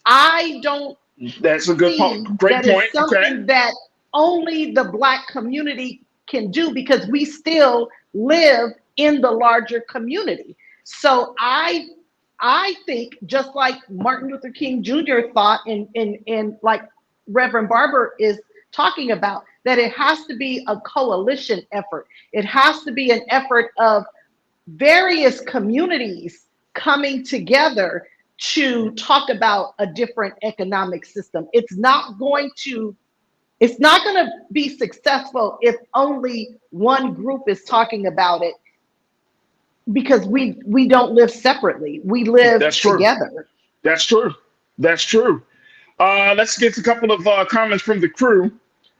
S2: I don't.
S1: That's a good point. Great point.
S2: It's something that only the Black community can do because we still live in the larger community. So I think just like Martin Luther King Jr. thought and like Reverend Barber is talking about, that it has to be a coalition effort. It has to be an effort of various communities coming together to talk about a different economic system. It's not going to be successful if only one group is talking about it, because we don't live separately. We live together.
S1: That's true. That's true. Let's get a couple of comments from the crew.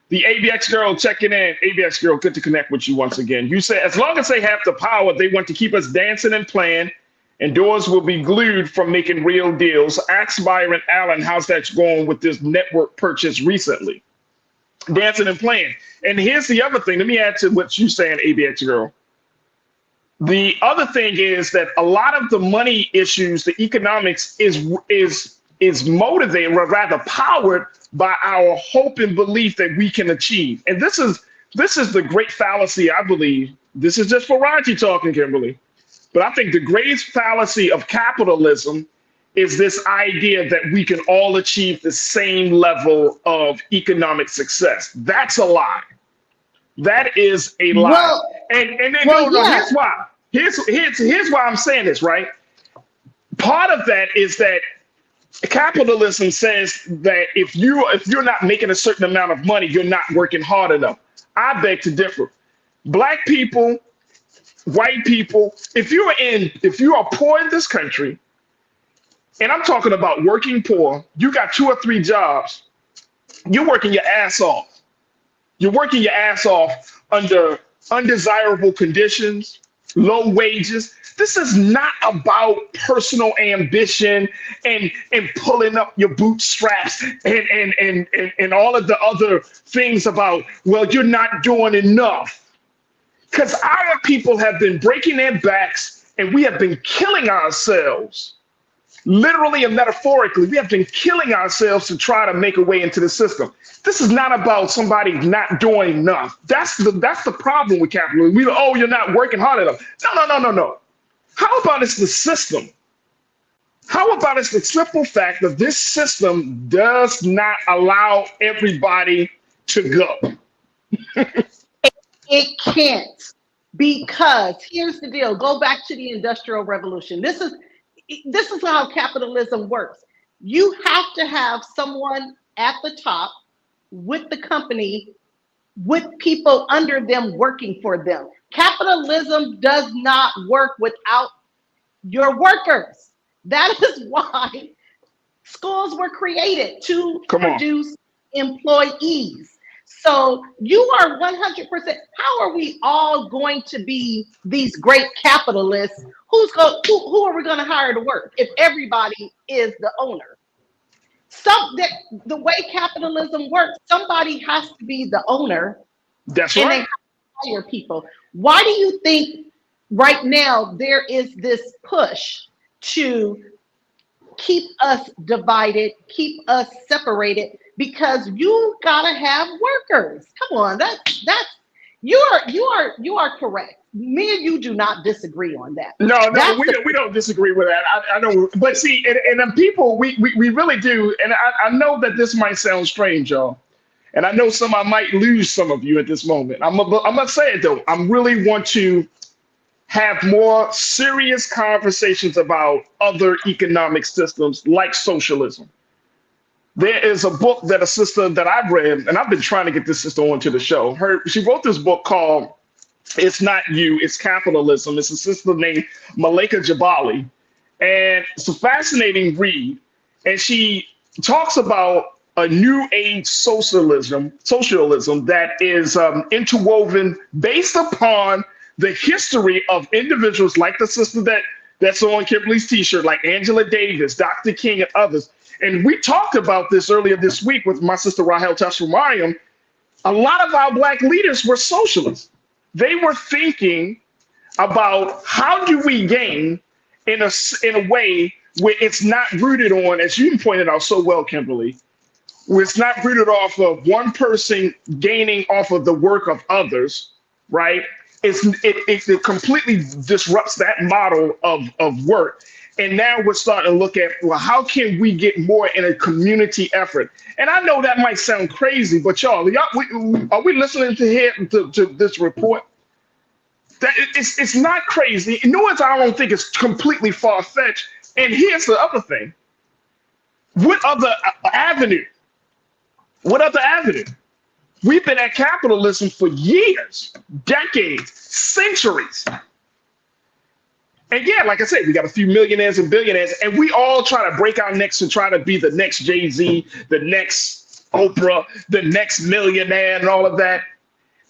S1: The ABX girl checking in. ABX girl, good to connect with you once again. You said, as long as they have the power, they want to keep us dancing and playing, and doors will be glued from making real deals. Ask Byron Allen, how's that going with this network purchase recently? Dancing and playing. And here's the other thing. Let me add to what you're saying, ABX girl. The other thing is that a lot of the money issues, the economics is motivated, or rather powered by our hope and belief that we can achieve. And this is the great fallacy, I believe. This is just for Raji talking, Kimberly. But I think the greatest fallacy of capitalism is this idea that we can all achieve the same level of economic success. That's a lie. That is a lie.
S2: Well,
S1: here's why. Here's why I'm saying this, right? Part of that is that capitalism says that if you're not making a certain amount of money, you're not working hard enough. I beg to differ. Black people, white people, if you are poor in this country, and I'm talking about working poor, you got 2 or 3 jobs, you're working your ass off. You're working your ass off under undesirable conditions, low wages. This is not about personal ambition and pulling up your bootstraps and all of the other things about, well, you're not doing enough. Because our people have been breaking their backs and we have been killing ourselves. Literally and metaphorically, we have been killing ourselves to try to make a way into the system. This is not about somebody not doing enough. That's the problem with capitalism. You're not working hard enough. No. How about it's the system? How about it's the simple fact that this system does not allow everybody to go?
S2: It can't, because here's the deal. Go back to the Industrial Revolution. This is how capitalism works. You have to have someone at the top with the company, with people under them working for them. Capitalism does not work without your workers. That is why schools were created, to produce employees. So you are 100%. How are we all going to be these great capitalists? Who are we going to hire to work if everybody is the owner? The way capitalism works, somebody has to be the owner.
S1: That's
S2: and
S1: right.
S2: They have to hire people. Why do you think right now there is this push to keep us divided, keep us separated, because you gotta have workers. Come on, that's you are correct. Me and you do not disagree on that.
S1: No,
S2: That's
S1: we don't disagree with that. I know, but see, and then people, we really do, and I know that this might sound strange, y'all, and I know I might lose some of you at this moment. I'm gonna say it though. I really want to have more serious conversations about other economic systems like socialism. There is a book that a sister that I've read, and I've been trying to get this sister onto the show. She wrote this book called "It's Not You, It's Capitalism." It's a sister named Malika Jabali, and it's a fascinating read. And she talks about a new age socialism that is interwoven based upon the history of individuals like the sister that's on Kimberly's t-shirt, like Angela Davis, Dr. King, and others. And we talked about this earlier this week with my sister Rahel Tashamariam. A lot of our Black leaders were socialists. They were thinking about how do we gain in a way where it's not rooted on, as you pointed out so well, Kimberly, where it's not rooted off of one person gaining off of the work of others, right? It completely disrupts that model of work. And now we're starting to look at, well, how can we get more in a community effort? And I know that might sound crazy, but y'all are we listening to this report? That it's not crazy. Nor I don't think it's completely far-fetched. And here's the other thing. What other avenue? What other avenue? We've been at capitalism for years, decades, centuries. And yeah, like I said, we got a few millionaires and billionaires, and we all try to break our necks and try to be the next Jay-Z, the next Oprah, the next millionaire, and all of that.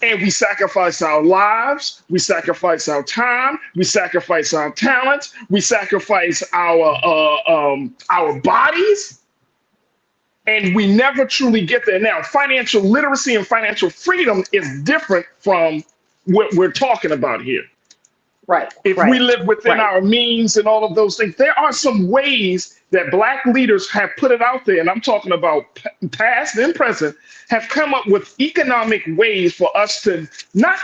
S1: And we sacrifice our lives, we sacrifice our time, we sacrifice our talents, we sacrifice our bodies. And we never truly get there. Now, financial literacy and financial freedom is different from what we're talking about here.
S2: Right.
S1: If we live within our means and all of those things, there are some ways that Black leaders have put it out there, and I'm talking about past and present, have come up with economic ways for us to not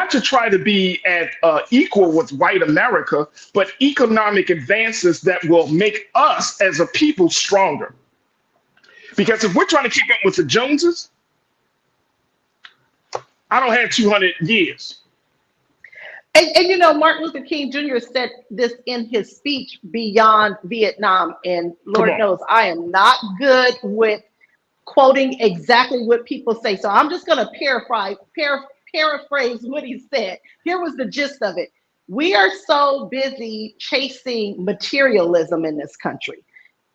S1: to try to be at equal with white America, but economic advances that will make us as a people stronger. Because if we're trying to keep up with the Joneses, I don't have 200 years.
S2: And you know, Martin Luther King Jr. said this in his speech beyond Vietnam. And Lord knows I am not good with quoting exactly what people say. So I'm just going to paraphrase what he said. Here was the gist of it. We are so busy chasing materialism in this country.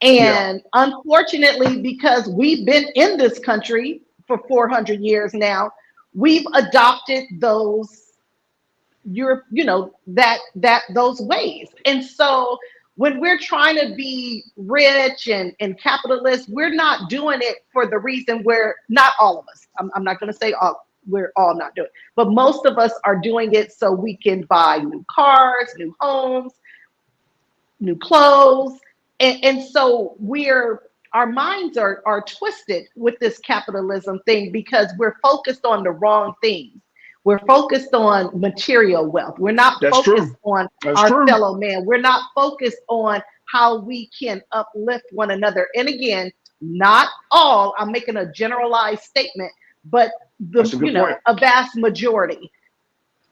S2: And unfortunately, because we've been in this country for 400 years now, we've adopted those those ways. And so when we're trying to be rich and capitalist, we're not doing it for the reason not all of us. I'm not going to say we're all not doing it, but most of us are doing it so we can buy new cars, new homes, new clothes. And so our minds are twisted with this capitalism thing because we're focused on the wrong things. We're focused on material wealth. We're not focused on our fellow man. We're not focused on how we can uplift one another. And again, not all, I'm making a generalized statement, but a vast majority.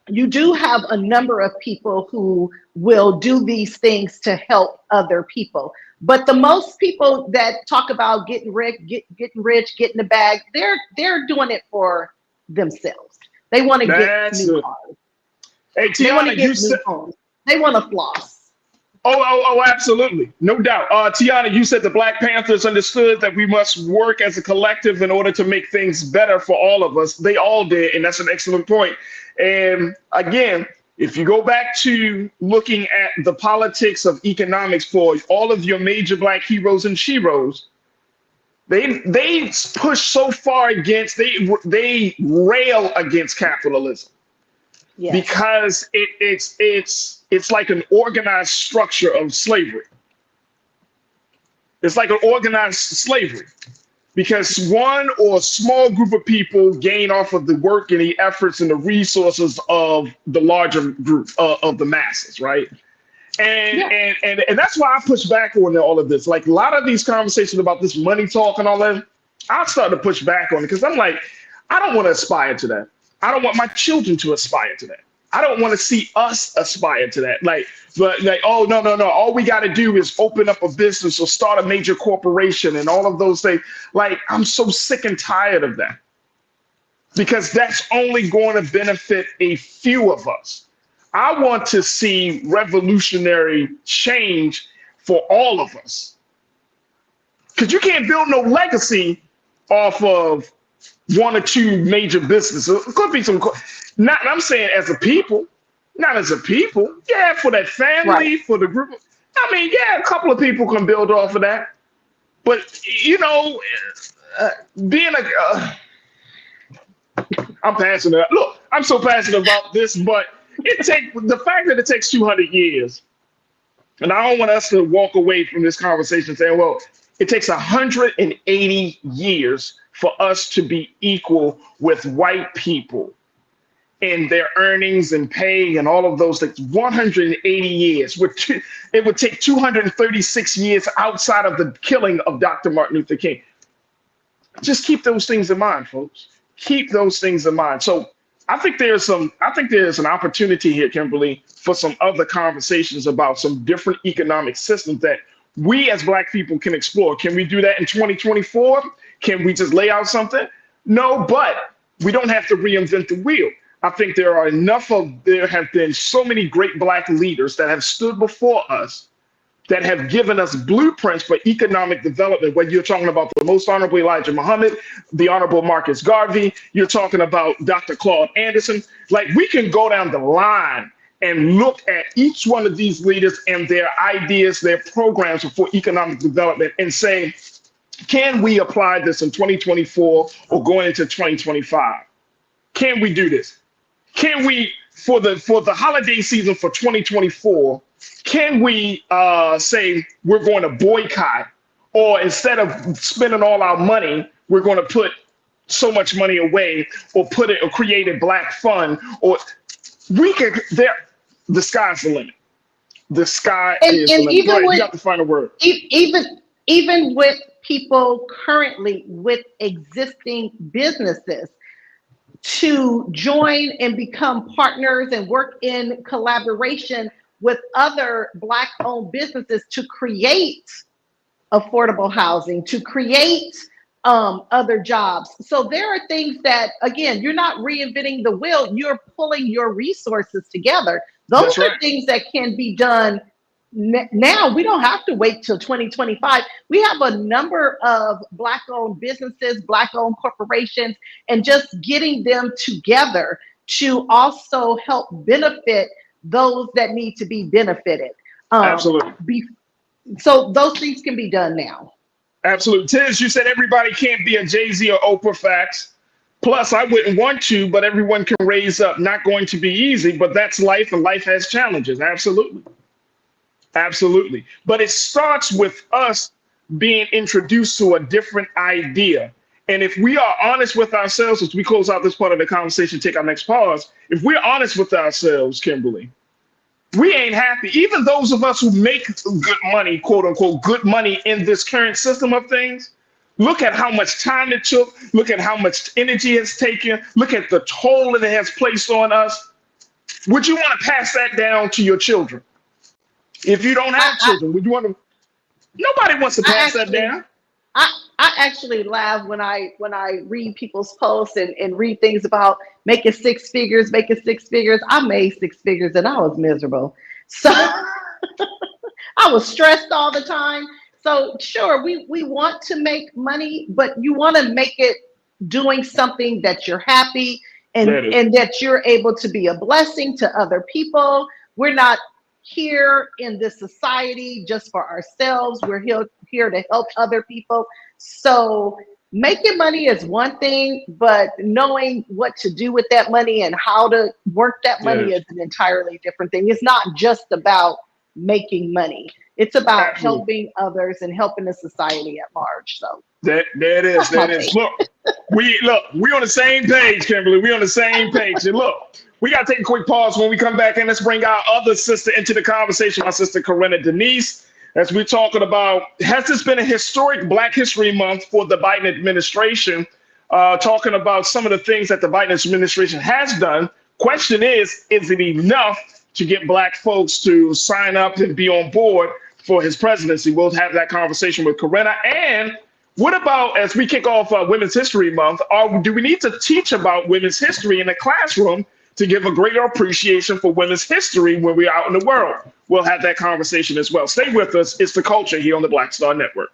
S2: You do have a number of people who will do these things to help other people. But the most people that talk about getting rich, getting the bag, they're doing it for themselves. They want to get new cars.
S1: Hey, Tiana,
S2: they want to get new homes. They want to floss.
S1: Oh, absolutely. No doubt. Tiana, you said the Black Panthers understood that we must work as a collective in order to make things better for all of us. They all did, and that's an excellent point. And again, if you go back to looking at the politics of economics for all of your major Black heroes and sheroes, they push so far against, they rail against capitalism. Yes. Because it's like an organized structure of slavery. It's like an organized slavery, because one or a small group of people gain off of the work and the efforts and the resources of the larger group of the masses, right? And that's why I push back on all of this. Like a lot of these conversations about this money talk and all that, I start to push back on it because I'm like, I don't want to aspire to that. I don't want my children to aspire to that. I don't want to see us aspire to that. Oh, no. All we got to do is open up a business or start a major corporation and all of those things. Like, I'm so sick and tired of that, because that's only going to benefit a few of us. I want to see revolutionary change for all of us, because you can't build no legacy off of one or two major businesses. It could be some, not, I'm saying as a people, not as a people. Yeah, for that family, right. For the group. I mean, yeah, a couple of people can build off of that. But, you know, being I'm passionate. Look, I'm so passionate about this, but the fact that it takes 200 years, and I don't want us to walk away from this conversation saying, well, it takes 180 years for us to be equal with white people in their earnings and pay and all of those things. 180 years. It would take 236 years outside of the killing of Dr. Martin Luther King. Just keep those things in mind, folks. Keep those things in mind. So I think there's an opportunity here, Kimberly, for some other conversations about some different economic systems that we as Black people can explore. Can we do that in 2024? Can we just lay out something? No, but we don't have to reinvent the wheel. I think there have been so many great Black leaders that have stood before us that have given us blueprints for economic development, whether you're talking about the Most Honorable Elijah Muhammad, the Honorable Marcus Garvey, you're talking about Dr. Claude Anderson. Like, we can go down the line and look at each one of these leaders and their ideas, their programs for economic development, and say, can we apply this in 2024 or going into 2025? Can we do this? Can we, for the holiday season for 2024, can we say we're going to boycott, or instead of spending all our money, we're going to put so much money away, or create a Black fund, or we could, the sky's the limit. The sky is the limit. Even you got the final word.
S2: Even with people currently with existing businesses, to join and become partners and work in collaboration with other Black-owned businesses to create affordable housing, to create other jobs. So there are things that, again, you're not reinventing the wheel, you're pulling your resources together. Those are things that can be done now. We don't have to wait till 2025. We have a number of Black-owned businesses, Black-owned corporations, and just getting them together to also help benefit those that need to be benefited.
S1: Absolutely.
S2: So those things can be done now.
S1: Absolutely. Tiz, you said everybody can't be a Jay-Z or Oprah. Facts. Plus, I wouldn't want to, but everyone can raise up. Not going to be easy, but that's life, and life has challenges. Absolutely. Absolutely. But it starts with us being introduced to a different idea. And if we are honest with ourselves, as we close out this part of the conversation, take our next pause, if we're honest with ourselves, Kimberly, we ain't happy. Even those of us who make good money, quote unquote, good money in this current system of things, look at how much time it took, look at how much energy it's taken, look at the toll that it has placed on us. Would you want to pass that down to your children? If you don't have children, would you want to? Nobody wants to pass that down.
S2: I actually laugh when I read people's posts and read things about making six figures. I made six figures and I was miserable. So I was stressed all the time. So sure, we want to make money, but you want to make it doing something that you're happy and that you're able to be a blessing to other people. We're not here in this society just for ourselves. We're here to help other people. So making money is one thing, but knowing what to do with that money and how to work that money is an entirely different thing. It's not just about making money. It's about helping others and helping the society at large. So
S1: there it is. There it is. Look, we on the same page, Kimberly. We on the same page. And look, we got to take a quick pause. When we come back in, let's bring our other sister into the conversation, my sister Corinna Denise, as we're talking about, has this been a historic Black History Month for the Biden administration? Talking about some of the things that the Biden administration has done. Question is it enough to get Black folks to sign up and be on board for his presidency? We'll have that conversation with Corinna. And what about, as we kick off Women's History Month, do we need to teach about women's history in the classroom to give a greater appreciation for women's history when we're out in the world? We'll have that conversation as well. Stay with us. It's The Culture here on the Black Star Network.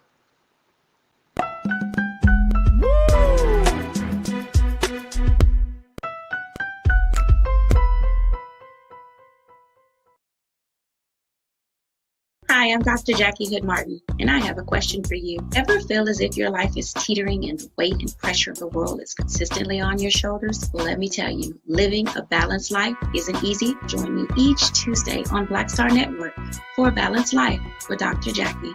S4: Hi, I'm Dr. Jackie Hood Martin, and I have a question for you. Ever feel as if your life is teetering and the weight and pressure of the world is consistently on your shoulders? Well, let me tell you, living a balanced life isn't easy. Join me each Tuesday on Black Star Network for A Balanced Life with Dr. Jackie.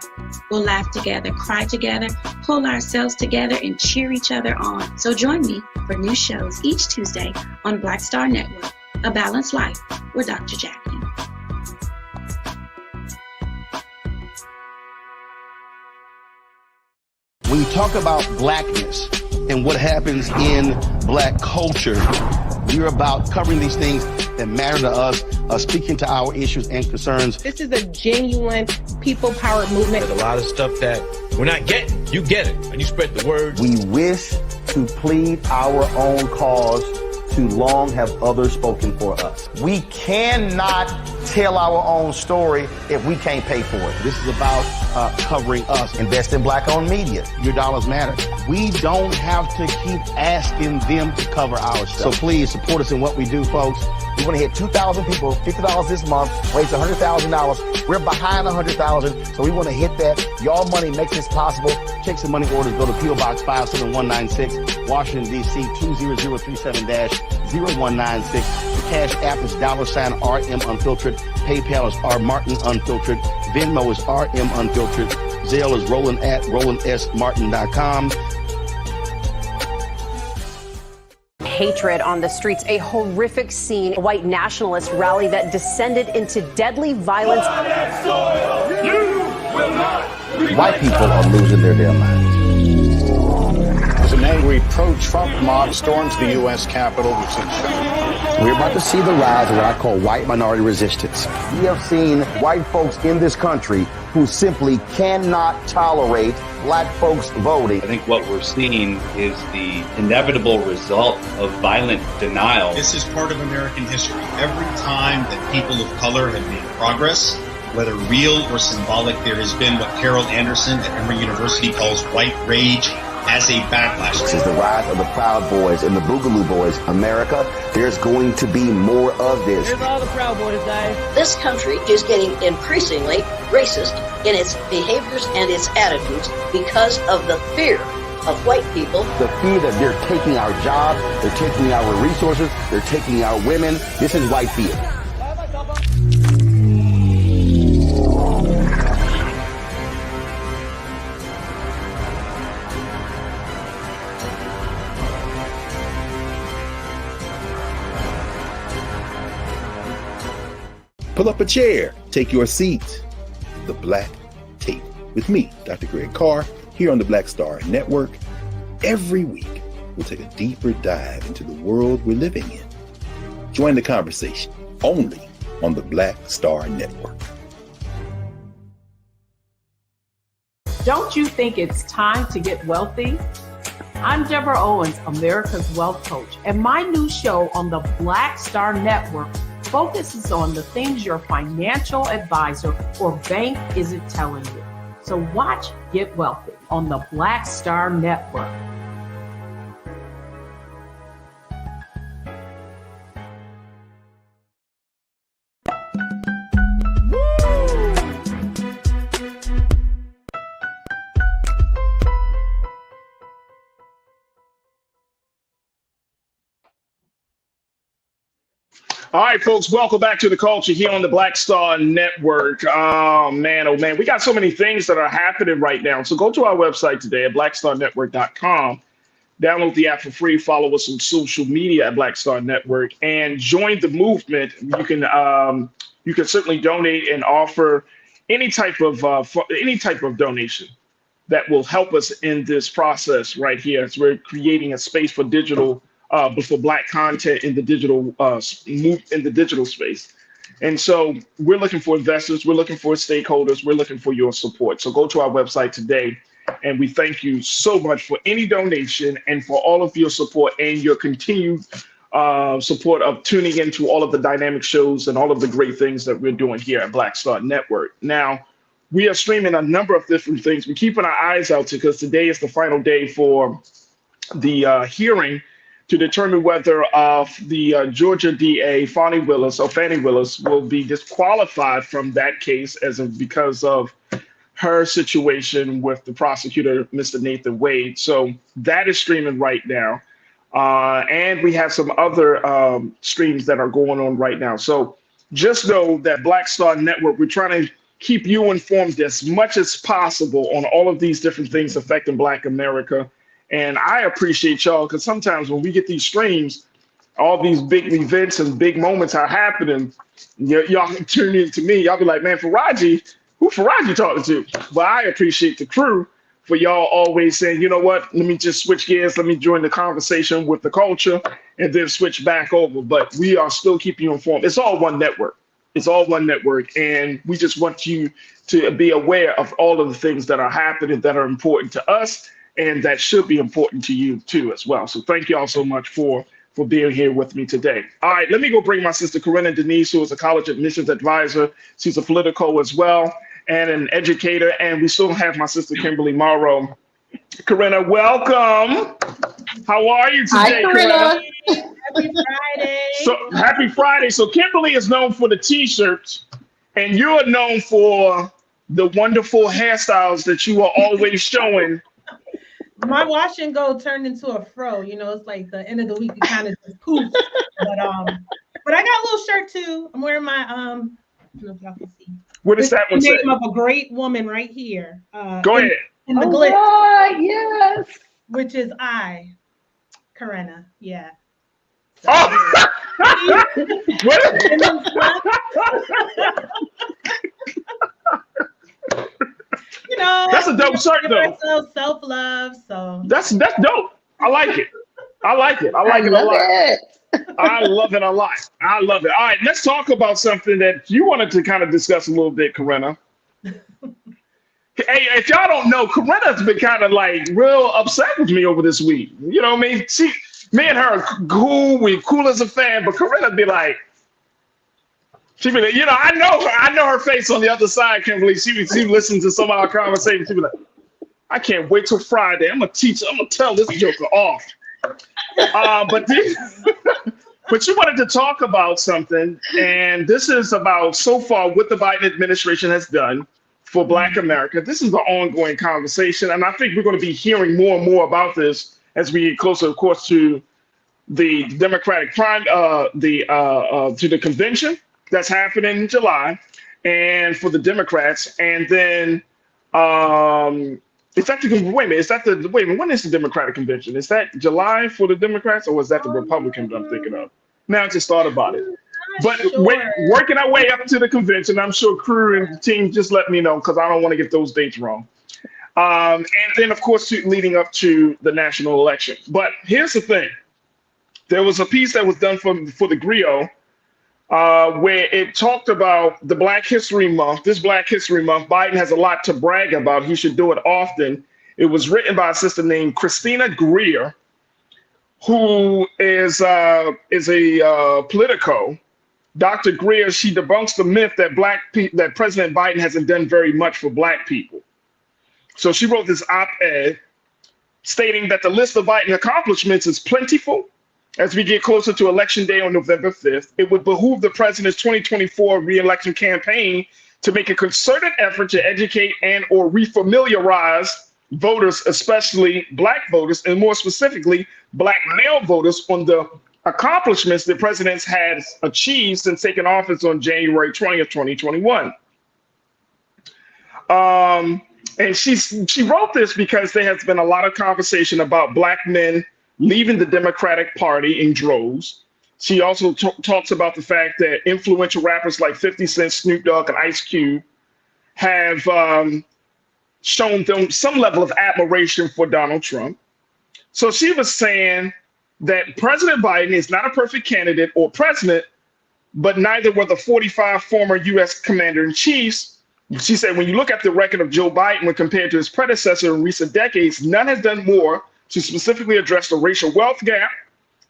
S4: We'll laugh together, cry together, pull ourselves together, and cheer each other on. So join me for new shows each Tuesday on Black Star Network, A Balanced Life with Dr. Jackie.
S6: When you talk about blackness and what happens in Black culture, we're about covering these things that matter to us, speaking to our issues and concerns.
S16: This is a genuine people-powered movement.
S7: There's a lot of stuff that we're not getting. You get it, and you spread the word.
S6: We wish to plead our own cause. Too long have others spoken for us. We cannot tell our own story if we can't pay for it. This is about covering us. Invest in Black-owned media. Your dollars matter. We don't have to keep asking them to cover our stuff. So please support us in what we do, folks. We want to hit 2,000 people, $50 this month, raise $100,000. We're behind $100,000, so we want to hit that. Y'all money makes this possible. Check some money orders. Go to P.O. Box 57196, Washington, D.C. 20037-0196. The Cash App is $RM Unfiltered. PayPal is R Martin Unfiltered. Venmo is RM Unfiltered. Zelle is Roland at RolandSMartin.com.
S8: Hatred on the streets, a horrific scene, a white nationalist rally that descended into deadly violence.
S6: White people are losing their damn minds.
S9: As an angry pro-Trump mob storms the U.S. Capitol,
S6: we're about to see the rise of what I call white minority resistance. We have seen white folks in this country who simply cannot tolerate Black folks voting.
S10: I think what we're seeing is the inevitable result of violent denial.
S11: This is part of American history. Every time that people of color have made progress, whether real or symbolic, there has been what Carol Anderson at Emory University calls white rage as a backlash.
S6: This is the rise of the Proud Boys and the Boogaloo Boys. America, there's going to be more of this.
S16: Here's all the Proud Boys, guys.
S13: This country is getting increasingly racist in its behaviors and its attitudes because of the fear of white people.
S6: The fear that they're taking our jobs, they're taking our resources, they're taking our women. This is white fear.
S3: Pull up a chair, take your seat. The Black Tape with me, Dr. Greg Carr, here on the Black Star Network. Every week, we'll take a deeper dive into the world we're living in. Join the conversation only on the Black Star Network.
S5: Don't you think it's time to get wealthy? I'm Deborah Owens, America's Wealth Coach, and my new show on the Black Star Network focuses on the things your financial advisor or bank isn't telling you. So watch Get Wealthy on the Black Star Network.
S1: All right, folks, welcome back to the culture here on the Black Star Network. Oh man, we got so many things that are happening right now. So go to our website today at blackstarnetwork.com. Download the app for free. Follow us on social media at Black Star Network and join the movement. You can certainly donate and offer any type of donation that will help us in this process right here. As we're creating a space for digital, for Black content in the digital space. And so we're looking for investors, we're looking for stakeholders, we're looking for your support. So go to our website today, and we thank you so much for any donation and for all of your support and your continued support of tuning into all of the dynamic shows and all of the great things that we're doing here at Black Star Network. Now, we are streaming a number of different things. We're keeping our eyes out because today is the final day for the hearing to determine whether the Georgia DA, Fani Willis will be disqualified from that case because of her situation with the prosecutor, Mr. Nathan Wade. So that is streaming right now. And we have some other streams that are going on right now. So just know that Black Star Network, we're trying to keep you informed as much as possible on all of these different things affecting Black America. And I appreciate y'all, because sometimes when we get these streams, all these big events and big moments are happening. Y'all tune in to me. Y'all be like, man, who Faraji talking to? But I appreciate the crew for y'all always saying, you know what, let me just switch gears. Let me join the conversation with the culture and then switch back over. But we are still keeping you informed. It's all one network. It's all one network. And we just want you to be aware of all of the things that are happening that are important to us and that should be important to you too as well. So thank you all so much for being here with me today. All right, let me go bring my sister Corinna Denise, who is a college admissions advisor. She's a political as well and an educator. And we still have my sister Kimberly Morrow. Corinna, welcome. How are you today,
S2: Hi, Corinna?
S17: Happy Friday.
S1: So happy Friday. So Kimberly is known for the t-shirts, and you're known for the wonderful hairstyles that you are always showing.
S17: My wash and go turned into a fro. You know, it's like the end of the week, it kind of just poof. But I got a little shirt too. I'm wearing my I don't know if y'all can see.
S1: What is that one say?
S17: The name of a great woman right here.
S1: Go ahead.
S17: In the glitz.
S2: Right, yes.
S17: Which is I, Corinna. Yeah. So,
S1: oh.
S17: You know,
S1: that's a dope shirt though.
S17: Self-love. So
S1: that's dope. I like it. I like it a lot. I love it a lot. I love it. All right, let's talk about something that you wanted to kind of discuss a little bit, Corinna. Hey, if y'all don't know, Corinna's been kind of like real upset with me over this week. You know what I mean? Me and her are cool. We cool as a fan, but Corinna be like, she be like, you know, I know her face on the other side, Kimberly. She listens to some of our conversations. She be like, I can't wait till Friday. I'm gonna tell this joker off. But you wanted to talk about something, and this is about so far what the Biden administration has done for Black America. This is an ongoing conversation, and I think we're going to be hearing more and more about this as we get closer, of course, to the Democratic to the convention that's happening in July, and for the Democrats, and then when is the Democratic convention? Is that July for the Democrats, or is that the Republicans I'm thinking of? Now I just thought about it. But working our way up to the convention, I'm sure crew and the team just let me know, because I don't want to get those dates wrong. And then, of course, leading up to the national election. But here's the thing. There was a piece that was done for the Griot, where it talked about the Black History Month. This Black History Month, Biden has a lot to brag about. He should do it often. It was written by a sister named Christina Greer, who is a Politico. Dr. Greer, she debunks the myth that President Biden hasn't done very much for Black people. So she wrote this op-ed stating that the list of Biden accomplishments is plentiful. As we get closer to Election Day on November 5th, it would behoove the president's 2024 re-election campaign to make a concerted effort to educate and or refamiliarize voters, especially Black voters, and more specifically, Black male voters, on the accomplishments the president has achieved since taking office on January 20th, 2021. And she wrote this because there has been a lot of conversation about Black men leaving the Democratic Party in droves. She also talks about the fact that influential rappers like 50 Cent, Snoop Dogg, and Ice Cube have shown them some level of admiration for Donald Trump. So she was saying that President Biden is not a perfect candidate or president, but neither were the 45 former U.S. commander-in-chiefs. She said, when you look at the record of Joe Biden when compared to his predecessor in recent decades, none has done more to specifically address the racial wealth gap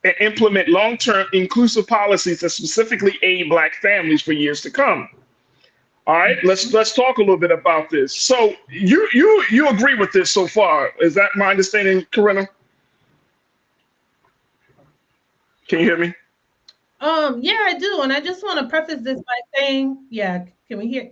S1: and implement long-term inclusive policies that specifically aid Black families for years to come. All right, let's talk a little bit about this. So you agree with this so far? Is that my understanding, Corinna? Can you hear me?
S17: Yeah, I do. And I just want to preface this by saying, yeah, can we hear?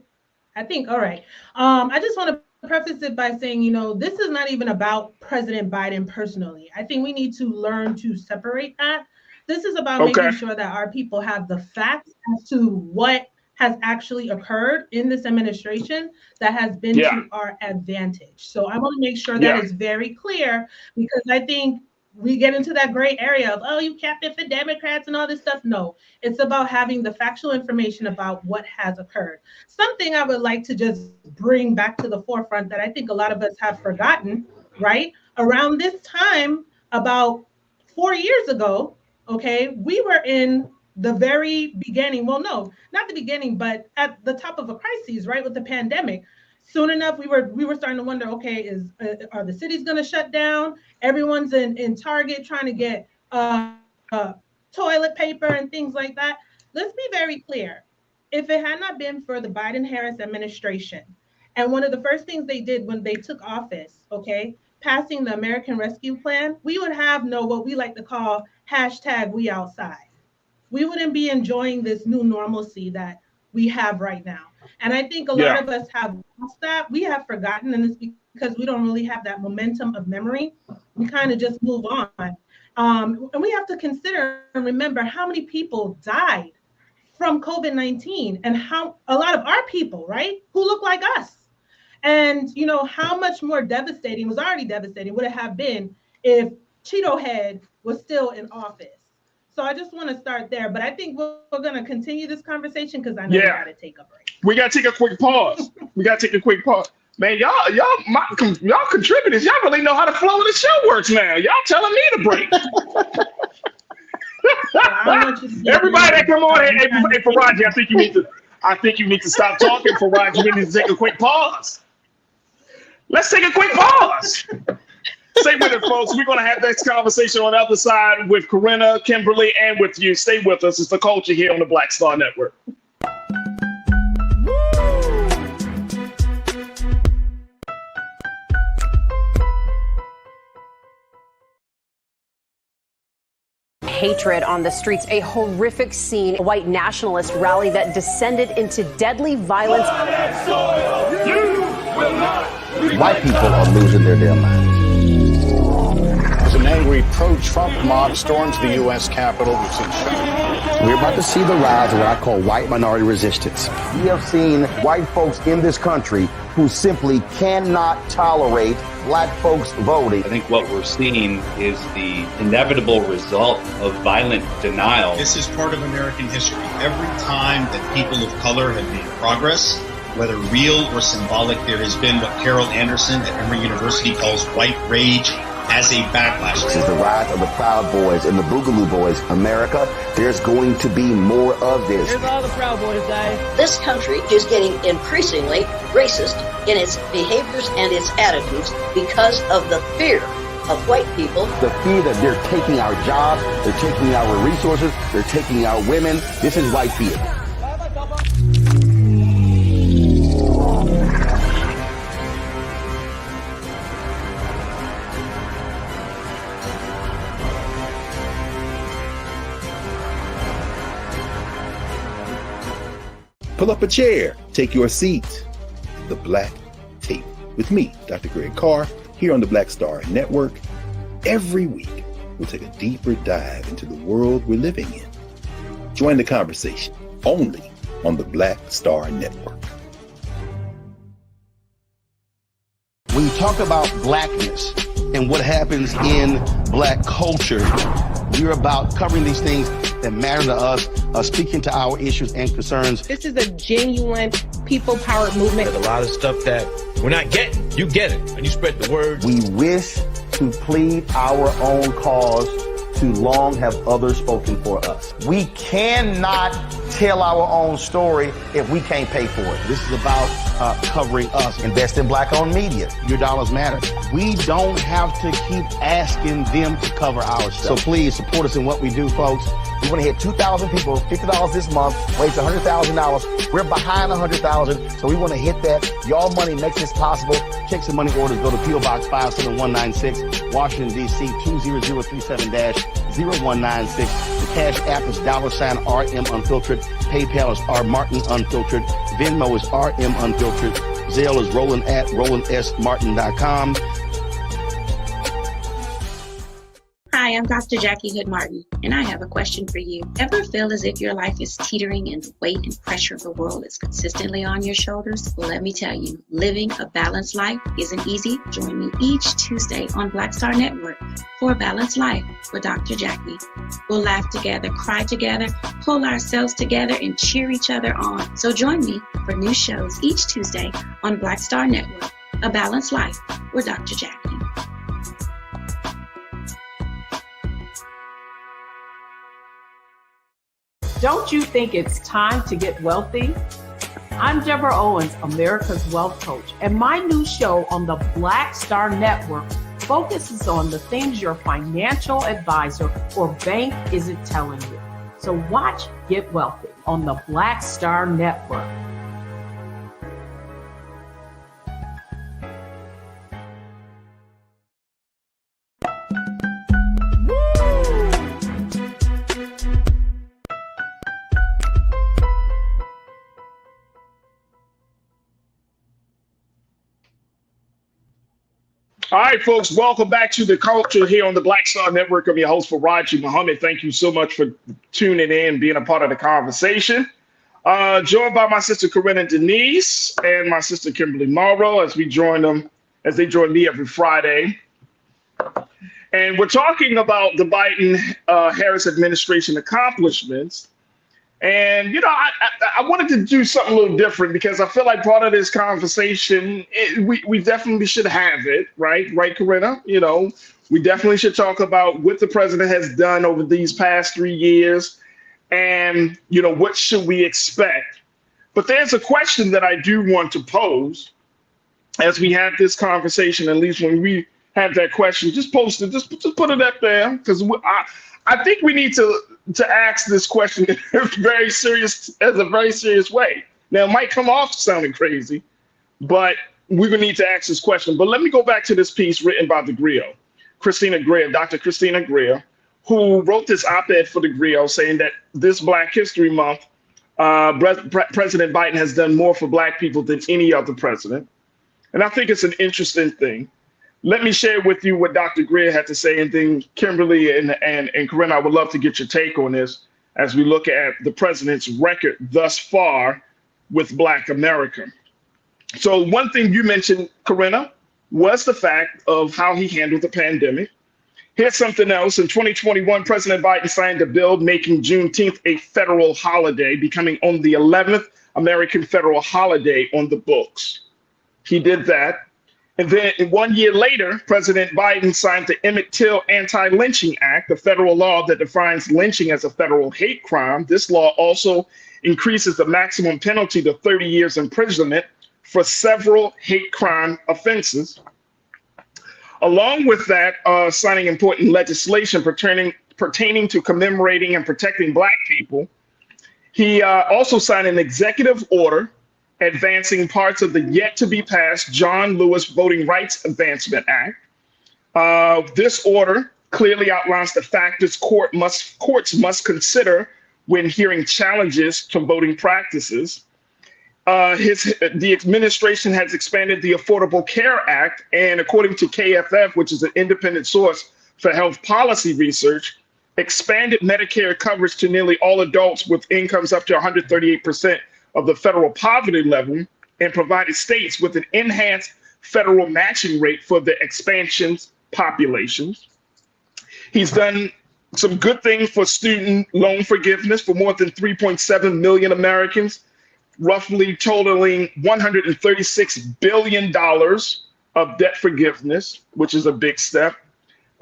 S17: I think, all right. I just want to preface it by saying, you know, this is not even about President Biden personally. I think we need to learn to separate that. This is about making sure that our people have the facts as to what has actually occurred in this administration that has been to our advantage. So I want to make sure that is very clear, because I think we get into that gray area of, oh, you capped it for Democrats and all this stuff. No, it's about having the factual information about what has occurred. Something I would like to just bring back to the forefront that I think a lot of us have forgotten, right? Around this time, about 4 years ago, okay, we were in the very beginning. Well, no, not the beginning, but at the top of a crisis, right? With the pandemic. Soon enough, we were starting to wonder, okay, are the cities going to shut down? Everyone's in Target trying to get toilet paper and things like that. Let's be very clear. If it had not been for the Biden-Harris administration, and one of the first things they did when they took office, okay, passing the American Rescue Plan, we would have what we like to call #we outside. We wouldn't be enjoying this new normalcy that we have right now. And I think a lot of us have lost that. We have forgotten, and it's because we don't really have that momentum of memory. We kind of just move on. And we have to consider and remember how many people died from COVID-19, and how a lot of our people, right, who look like us. And, you know, how much more devastating, was already devastating, would it have been if Cheeto Head was still in office? So I just want to start there, but I think we're going to continue this conversation because I know we got to take a break.
S1: We got to take a quick pause. Man, y'all contributors, y'all really know how the flow of the show works now. Y'all telling me to break. Everybody that come on, hey, Faraji, I think you need to stop talking, Faraji. We need to take a quick pause. Let's take a quick pause. Stay with it, folks. We're going to have this conversation on the other side with Corinna, Kimberly, and with you. Stay with us. It's The Culture here on the Black Star Network.
S8: Hatred on the streets, a horrific scene, a white nationalist rally that descended into deadly violence.
S6: White people are losing their damn minds.
S9: An angry pro-Trump mob storms the U.S. Capitol.
S6: We're about to see the rise of what I call white minority resistance. We have seen white folks in this country who simply cannot tolerate Black folks voting.
S10: I think what we're seeing is the inevitable result of violent denial.
S11: This is part of American history. Every time that people of color have made progress, whether real or symbolic, there has been what Carol Anderson at Emory University calls white rage as a backlash.
S6: This is the rise of the Proud Boys and the Boogaloo Boys. America, there's going to be more of this.
S16: Here's all the Proud Boys, guys.
S13: This country is getting increasingly racist in its behaviors and its attitudes because of the fear of white people.
S6: The fear that they're taking our jobs, they're taking our resources, they're taking our women. This is white fear.
S3: Pull up a chair, take your seat. The Black Tape with me, Dr. Greg Carr, here on the Black Star Network. Every week, we'll take a deeper dive into the world we're living in. Join the conversation only on the Black Star Network.
S6: When you talk about blackness and what happens in black culture, we're about covering these things that matter to us, speaking to our issues and concerns.
S2: This is a genuine people-powered movement.
S7: There's a lot of stuff that we're not getting. You get it, and you spread the word.
S6: We wish to plead our own cause. Too long have others spoken for us. We cannot tell our own story if we can't pay for it. This is about covering us. Invest in black-owned media. Your dollars matter. We don't have to keep asking them to cover our stuff. So please support us in what we do, folks. We want to hit 2,000 people, $50 this month, raise $100,000. We're behind 100,000, so we want to hit that. Y'all money makes this possible. Checks and money orders go to P.O. Box 57196, Washington, D.C. 20037-0196. The Cash App is $RM Unfiltered. PayPal is R Martin Unfiltered. Venmo is RM Unfiltered. Zelle is Roland at RolandSMartin.com.
S4: Hi, I'm Dr. Jackie Hood Martin, and I have a question for you. Ever feel as if your life is teetering and the weight and pressure of the world is consistently on your shoulders? Well, let me tell you, living a balanced life isn't easy. Join me each Tuesday on Black Star Network for A Balanced Life with Dr. Jackie. We'll laugh together, cry together, pull ourselves together, and cheer each other on. So join me for new shows each Tuesday on Black Star Network, A Balanced Life with Dr. Jackie.
S5: Don't you think it's time to get wealthy? I'm Deborah Owens, America's Wealth Coach, and my new show on the Black Star Network focuses on the things your financial advisor or bank isn't telling you. So watch Get Wealthy on the Black Star Network.
S1: All right, folks, welcome back to The Culture here on the Black Star Network. I'm your host, Faraji Muhammad. Thank you so much for tuning in, being a part of the conversation. Joined by my sister, Corinna Denise, and my sister, Kimberly Morrow, as they join me every Friday. And we're talking about the Biden-Harris administration accomplishments. And, you know, I wanted to do something a little different because I feel like part of this conversation, we definitely should have it, right? Right, Corinna? You know, we definitely should talk about what the president has done over these past 3 years and, you know, what should we expect? But there's a question that I do want to pose as we have this conversation, at least when we have that question, just post it, just put it up there because I think we need to ask this question in a very serious way. Now, it might come off sounding crazy, but we're going to need to ask this question. But let me go back to this piece written by the Griot, Dr. Christina Greer, who wrote this op-ed for the Griot saying that this Black History Month, President Biden has done more for Black people than any other president. And I think it's an interesting thing. Let me share with you what Dr. Greer had to say, and then Kimberly and Corinna, I would love to get your take on this as we look at the president's record thus far with Black America. So one thing you mentioned, Corinna, was the fact of how he handled the pandemic. Here's something else. In 2021, President Biden signed a bill making Juneteenth a federal holiday, becoming on the 11th American federal holiday on the books. He did that. And then 1 year later, President Biden signed the Emmett Till Anti-Lynching Act, a federal law that defines lynching as a federal hate crime. This law also increases the maximum penalty to 30 years imprisonment for several hate crime offenses. Along with that, signing important legislation pertaining to commemorating and protecting Black people. He also signed an executive order advancing parts of the yet-to-be-passed John Lewis Voting Rights Advancement Act. This order clearly outlines the factors courts must consider when hearing challenges to voting practices. The administration has expanded the Affordable Care Act, and according to KFF, which is an independent source for Health Policy Research, expanded Medicare coverage to nearly all adults with incomes up to 138% of the federal poverty level, and provided states with an enhanced federal matching rate for the expansion's populations. He's done some good things for student loan forgiveness for more than 3.7 million Americans, roughly totaling $136 billion of debt forgiveness, which is a big step.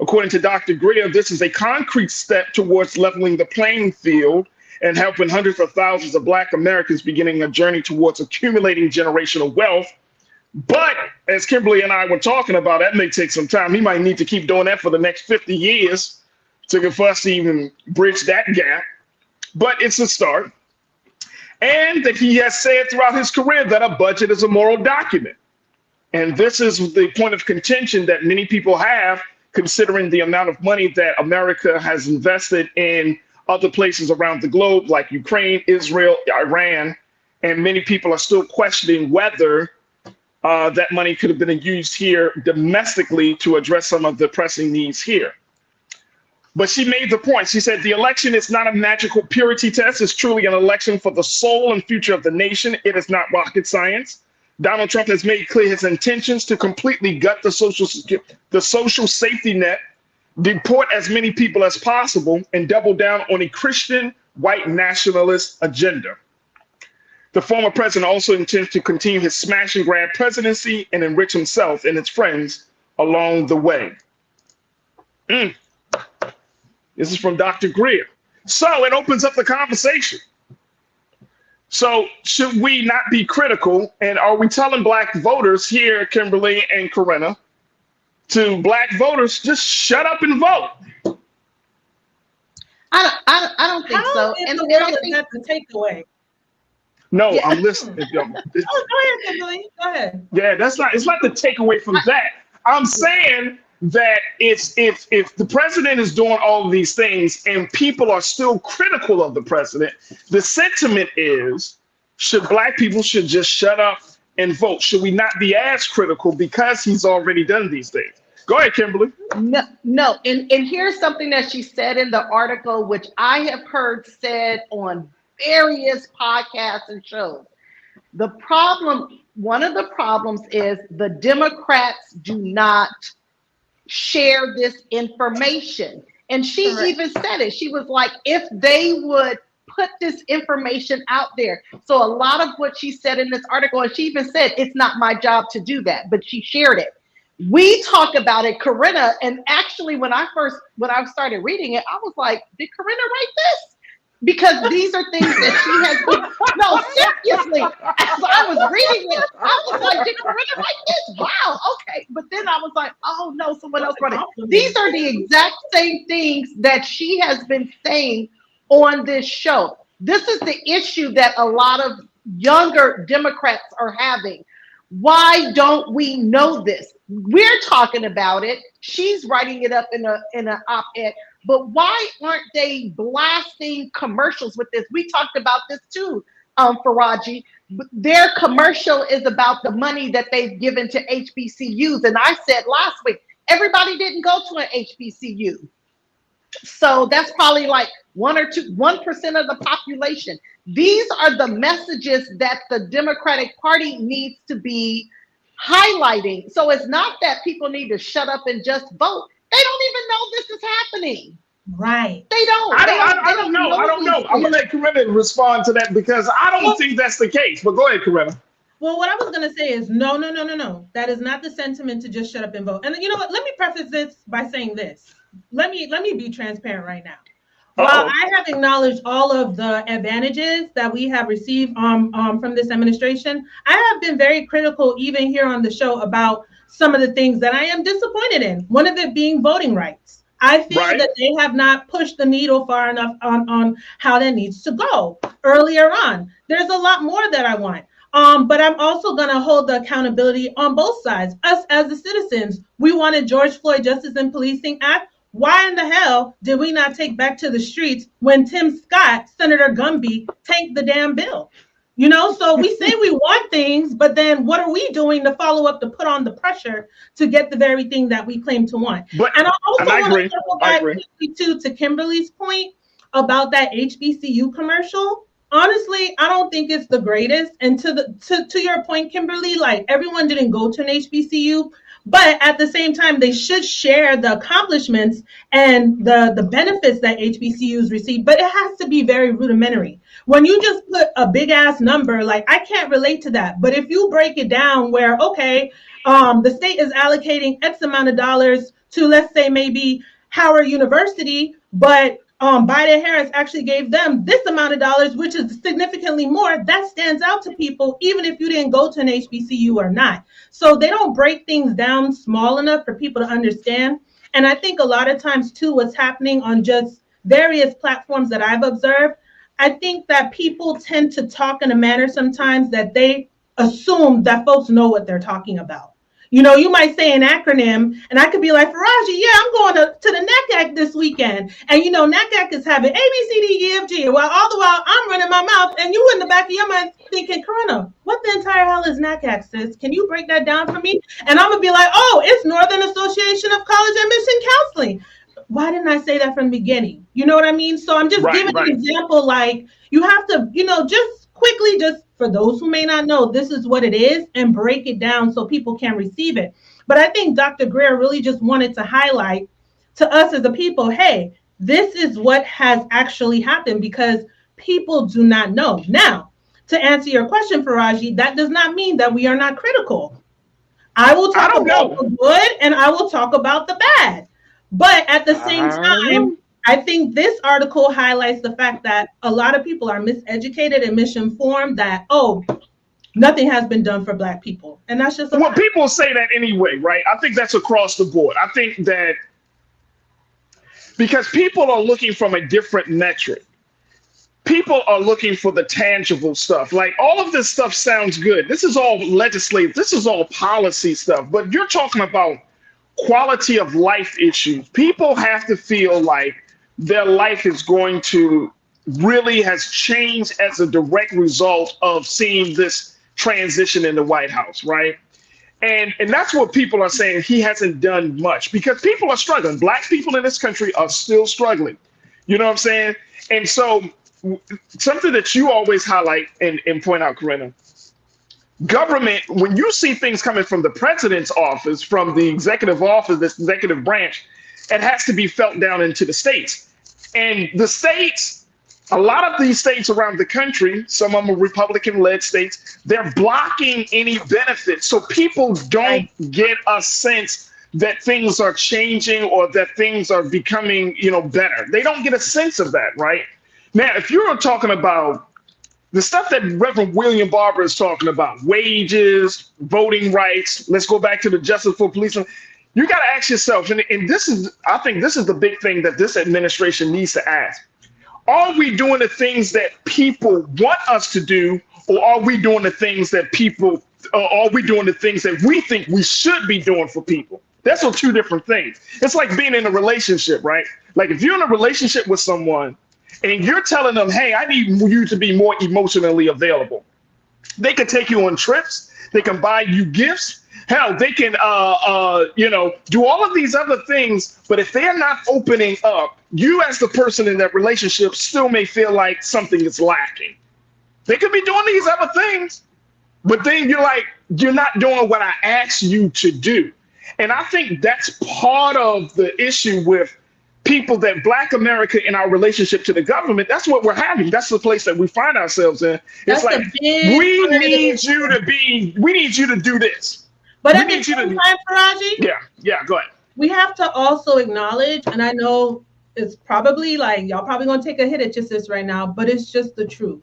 S1: According to Dr. Greer, this is a concrete step towards leveling the playing field and helping hundreds of thousands of Black Americans beginning a journey towards accumulating generational wealth. But as Kimberly and I were talking about, that may take some time. He might need to keep doing that for the next 50 years for us to even bridge that gap. But it's a start. And that he has said throughout his career that a budget is a moral document. And this is the point of contention that many people have, considering the amount of money that America has invested in other places around the globe, like Ukraine, Israel, Iran. And many people are still questioning whether that money could have been used here domestically to address some of the pressing needs here. But she made the point. She said, the election is not a magical purity test. It's truly an election for the soul and future of the nation. It is not rocket science. Donald Trump has made clear his intentions to completely gut the social safety net, deport as many people as possible, and double down on a Christian white nationalist agenda. The former president also intends to continue his smash and grab presidency and enrich himself and his friends along the way. This is from Dr. Greer. So it opens up the conversation. So should we not be critical? And are we telling Black voters here, Kimberly and Corinna, to Black voters, just shut up and vote?
S2: I don't think so.
S17: And the world is not the takeaway.
S1: No, yeah. I'm listening.
S17: Go ahead, Kimberly. Go ahead.
S1: Yeah, it's not the takeaway from that. I'm saying that if the president is doing all of these things and people are still critical of the president, the sentiment is, Black people should just shut up and vote? Should we not be as critical because he's already done these things? Go ahead, Kimberly.
S2: No. And here's something that she said in the article, which I have heard said on various podcasts and shows. One of the problems is the Democrats do not share this information. And she even said it. She was like, if they would put this information out there. So a lot of what she said in this article, and she even said, it's not my job to do that, but she shared it. We talk about it, Corinna, and actually when I started reading it, I was like, did Corinna write this? Because these are things that she has been, no, seriously, as I was reading it, I was like, did Corinna write this? Wow, okay. But then I was like, oh no, someone else wrote it. These are the exact same things that she has been saying on this show. This is the issue that a lot of younger Democrats are having. Why don't we know this? We're talking about it. She's writing it up in an op-ed. But why aren't they blasting commercials with this? We talked about this too, Faraji. Their commercial is about the money that they've given to HBCUs. And I said last week, everybody didn't go to an HBCU. So that's probably like 1% of the population. These are the messages that the Democratic Party needs to be highlighting. So it's not that people need to shut up and just vote. They don't even know this is happening.
S17: Right.
S2: They don't.
S1: I don't know. I'm gonna let Corinna respond to that because I don't think that's the case. But go ahead, Corinna.
S17: Well, what I was gonna say is no. That is not the sentiment to just shut up and vote. And you know what? Let me preface this by saying this. Let me be transparent right now. While I have acknowledged all of the advantages that we have received from this administration, I have been very critical even here on the show about some of the things that I am disappointed in. One of it being voting rights. I feel that they have not pushed the needle far enough on how that needs to go earlier on. There's a lot more that I want. But I'm also going to hold the accountability on both sides. Us as the citizens, we wanted George Floyd Justice and Policing Act. Why in the hell did we not take back to the streets when Tim Scott, Senator Gumby, tanked the damn bill? You know, so we say we want things, but then what are we doing to follow up to put on the pressure to get the very thing that we claim to want? And I also want to circle back quickly too to Kimberly's point about that HBCU commercial. Honestly, I don't think it's the greatest. And to your point, Kimberly, like everyone didn't go to an HBCU, but at the same time, they should share the accomplishments and the benefits that HBCUs receive, but it has to be very rudimentary. When you just put a big ass number, like I can't relate to that. But if you break it down where, okay, the state is allocating X amount of dollars to, let's say, maybe Howard University, but Biden-Harris actually gave them this amount of dollars, which is significantly more, that stands out to people, even if you didn't go to an HBCU or not. So they don't break things down small enough for people to understand. And I think a lot of times, too, what's happening on just various platforms that I've observed, I think that people tend to talk in a manner sometimes that they assume that folks know what they're talking about. You know, you might say an acronym, and I could be like, Faraji, yeah, I'm going to the NACAC this weekend. And, you know, NACAC is having A, B, C, D, E, F, G. While all the while I'm running my mouth, and you in the back of your mind thinking, Corona, what the entire hell is NACAC, sis? Can you break that down for me? And I'm going to be like, oh, it's Northern Association of College Admission Counseling. Why didn't I say that from the beginning? You know what I mean? So I'm just giving an example, like, you have to, you know, just quickly, just for those who may not know, this is what it is, and break it down so people can receive it. But I think Dr. Greer really just wanted to highlight to us as a people, hey, this is what has actually happened because people do not know. Now, to answer your question, Faraji, that does not mean that we are not critical. I will talk about the good and I will talk about the bad. But at the same time, I think this article highlights the fact that a lot of people are miseducated and misinformed that, oh, nothing has been done for Black people. And that's just
S1: well, people say that anyway, right? I think that's across the board. I think that because people are looking from a different metric. People are looking for the tangible stuff. Like all of this stuff sounds good. This is all legislative. This is all policy stuff. But you're talking about quality of life issues. People have to feel like their life is going to really has changed as a direct result of seeing this transition in the White House, right? And that's what people are saying. He hasn't done much because people are struggling. Black people in this country are still struggling. You know what I'm saying? And so something that you always highlight and point out, Corinna, government, when you see things coming from the president's office, from the executive office, this executive branch, it has to be felt down into the states. And the states, a lot of these states around the country, some of them are Republican-led states, they're blocking any benefits. So people don't get a sense that things are changing or that things are becoming, you know, better. They don't get a sense of that, right? Now, if you're talking about the stuff that Reverend William Barber is talking about, wages, voting rights, let's go back to the justice for policemen. You got to ask yourself, and this is, I think this is the big thing that this administration needs to ask. Are we doing the things that people want us to do, or are we doing the things that people, are we doing the things that we think we should be doing for people? That's two different things. It's like being in a relationship, right? Like if you're in a relationship with someone and you're telling them, hey, I need you to be more emotionally available. They can take you on trips. They can buy you gifts. Hell, they can, you know, do all of these other things. But if they're not opening up, you as the person in that relationship still may feel like something is lacking. They could be doing these other things, but then you're like, you're not doing what I asked you to do. And I think that's part of the issue with people, that Black America in our relationship to the government. That's what we're having. That's the place that we find ourselves in. It's like, we need you to do this.
S17: But at the same time, Faraji?
S1: Yeah, go ahead.
S17: We have to also acknowledge, and I know it's probably like, y'all probably gonna take a hit at your sis right now, but it's just the truth.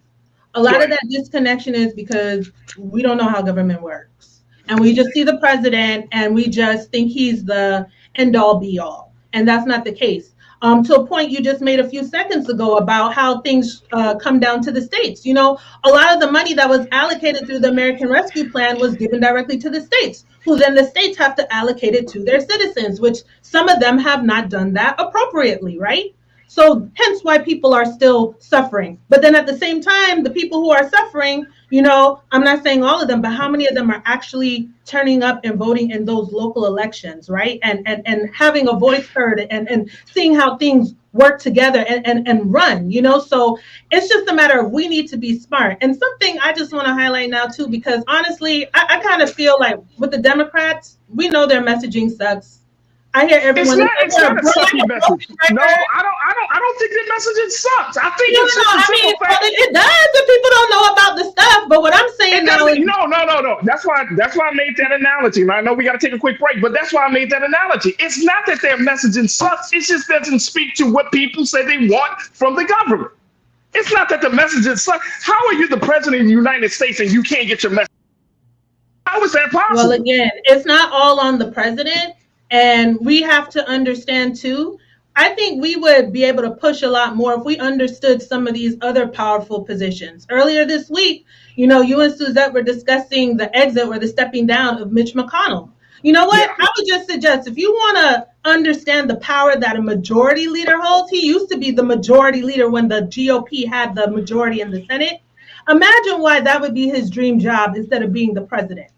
S17: A lot of that disconnection is because we don't know how government works. And we just see the president and we just think he's the end all be all. And that's not the case. To a point you just made a few seconds ago about how things come down to the states. You know, a lot of the money that was allocated through the American Rescue Plan was given directly to the states, who then the states have to allocate it to their citizens, which some of them have not done that appropriately, right? So hence why people are still suffering. But then at the same time, the people who are suffering, you know, I'm not saying all of them, but how many of them are actually turning up and voting in those local elections, right? And having a voice heard and seeing how things work together and run, you know? So it's just a matter of we need to be smart. And something I just want to highlight now too, because honestly, I kind of feel like with the Democrats, we know their messaging sucks. I hear everyone.
S1: It's not a sucky message. No, I don't think their messaging sucks. I think
S17: it does if people don't know about the stuff. But what I'm saying now is
S1: no. That's why I made that analogy. And I know we got to take a quick break, but that's why I made that analogy. It's not that their messaging sucks. It just doesn't speak to what people say they want from the government. It's not that the messaging sucks. How are you the president of the United States and you can't get your message? How is that possible?
S17: Well, again, it's not all on the president. And we have to understand too, I think we would be able to push a lot more if we understood some of these other powerful positions. Earlier this week, you know, you and Suzette were discussing the exit or the stepping down of Mitch McConnell. You know what? Yeah. I would just suggest if you want to understand the power that a majority leader holds, he used to be the majority leader when the GOP had the majority in the Senate. Imagine why that would be his dream job instead of being the president.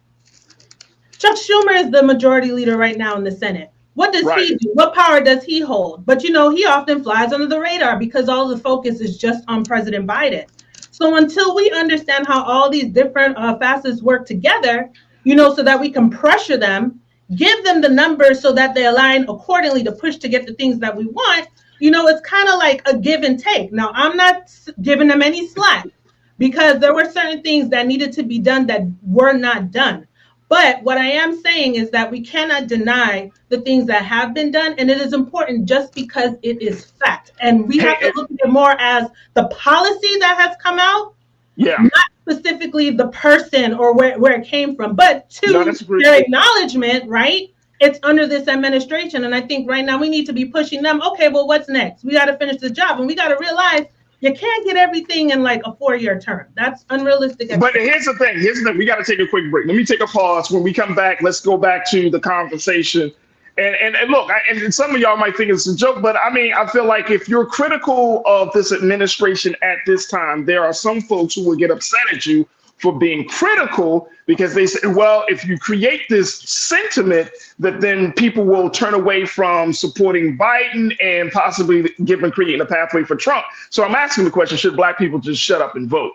S17: Chuck Schumer is the majority leader right now in the Senate. What does he do? What power does he hold? But, you know, he often flies under the radar because all the focus is just on President Biden. So until we understand how all these different facets work together, you know, so that we can pressure them, give them the numbers so that they align accordingly to push to get the things that we want, you know, it's kind of like a give and take. Now, I'm not giving them any slack because there were certain things that needed to be done that were not done. But what I am saying is that we cannot deny the things that have been done, and it is important just because it is fact. And we have to look at it more as the policy that has come out, not specifically the person or where it came from, but to their acknowledgement, right? It's under this administration. And I think right now we need to be pushing them. Okay, well, what's next? We got to finish the job, and we got to realize you can't get everything in like a 4-year term. That's unrealistic.
S1: But here's the thing. We got to take a quick break. Let me take a pause. When we come back, let's go back to the conversation. And look, and some of y'all might think it's a joke, but I mean, I feel like if you're critical of this administration at this time, there are some folks who will get upset at you for being critical because they say, well, if you create this sentiment that then people will turn away from supporting Biden and possibly creating a pathway for Trump. So I'm asking the question, should Black people just shut up and vote?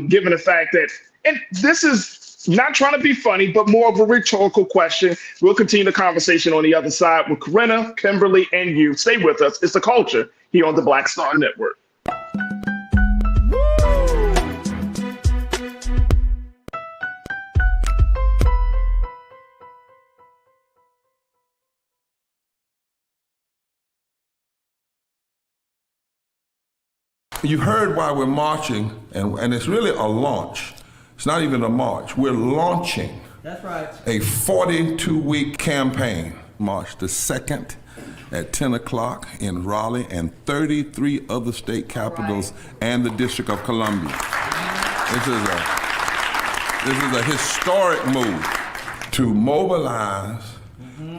S1: Given the fact that, and this is not trying to be funny, but more of a rhetorical question. We'll continue the conversation on the other side with Corinna, Kimberly, and you. Stay with us. It's The Culture here on the Black Star Network.
S14: You heard why we're marching, and it's really a launch. It's not even a march. We're launching
S16: That's right.
S14: a 42-week campaign. March the 2nd at 10 o'clock in Raleigh and 33 other state capitals and the District of Columbia. This is a historic move to mobilize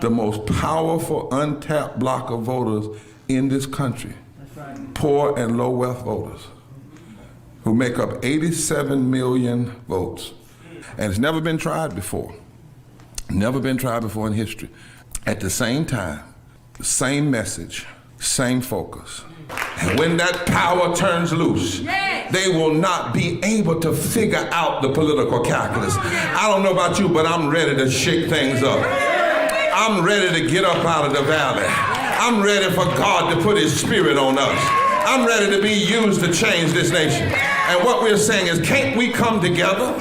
S14: the most powerful untapped block of voters in this country. Poor and low wealth voters who make up 87 million votes. And it's never been tried before. Never been tried before in history. At the same time, the same message, same focus. And when that power turns loose, they will not be able to figure out the political calculus. I don't know about you, but I'm ready to shake things up. I'm ready to get up out of the valley. I'm ready for God to put his spirit on us. I'm ready to be used to change this nation. And what we're saying is, can't we come together?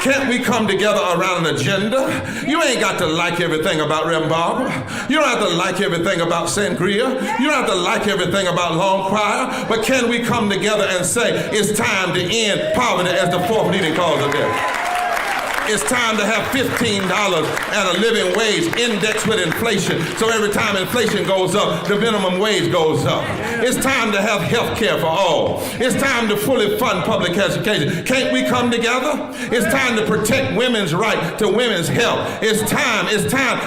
S14: Can't we come together around an agenda? You ain't got to like everything about Reverend Barber. You don't have to like everything about Sangria. You don't have to like everything about Long Choir. But can we come together and say, it's time to end poverty as the fourth leading cause of death? It's time to have $15 and a living wage indexed with inflation. So every time inflation goes up, the minimum wage goes up. It's time to have health care for all. It's time to fully fund public education. Can't we come together? It's time to protect women's right to women's health. It's time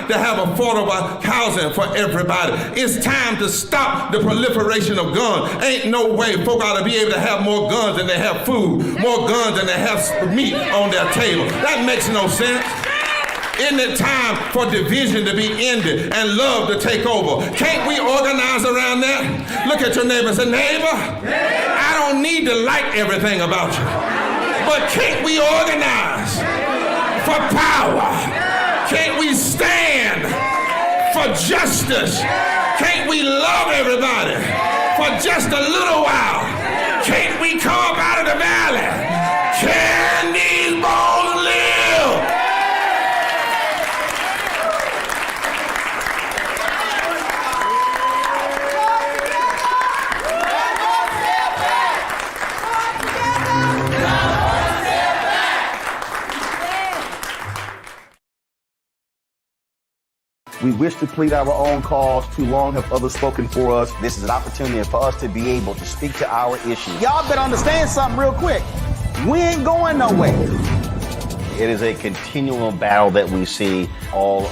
S14: to have affordable housing for everybody. It's time to stop the proliferation of guns. Ain't no way folk ought to be able to have more guns than they have food, more guns than they have meat on their table. That makes no sense. Isn't it time for division to be ended and love to take over? Can't we organize around that? Look at your neighbor and say, neighbor, I don't need to like everything about you, but can't we organize for power? Can't we stand for justice? Can't we love everybody for just a little while? Can't we come up out of the valley? Can these bones live?
S6: We wish to plead our own cause. Too long have others spoken for us. This is an opportunity for us to be able to speak to our issues. Y'all better understand something real quick. We ain't going nowhere. It is a continual battle that we see all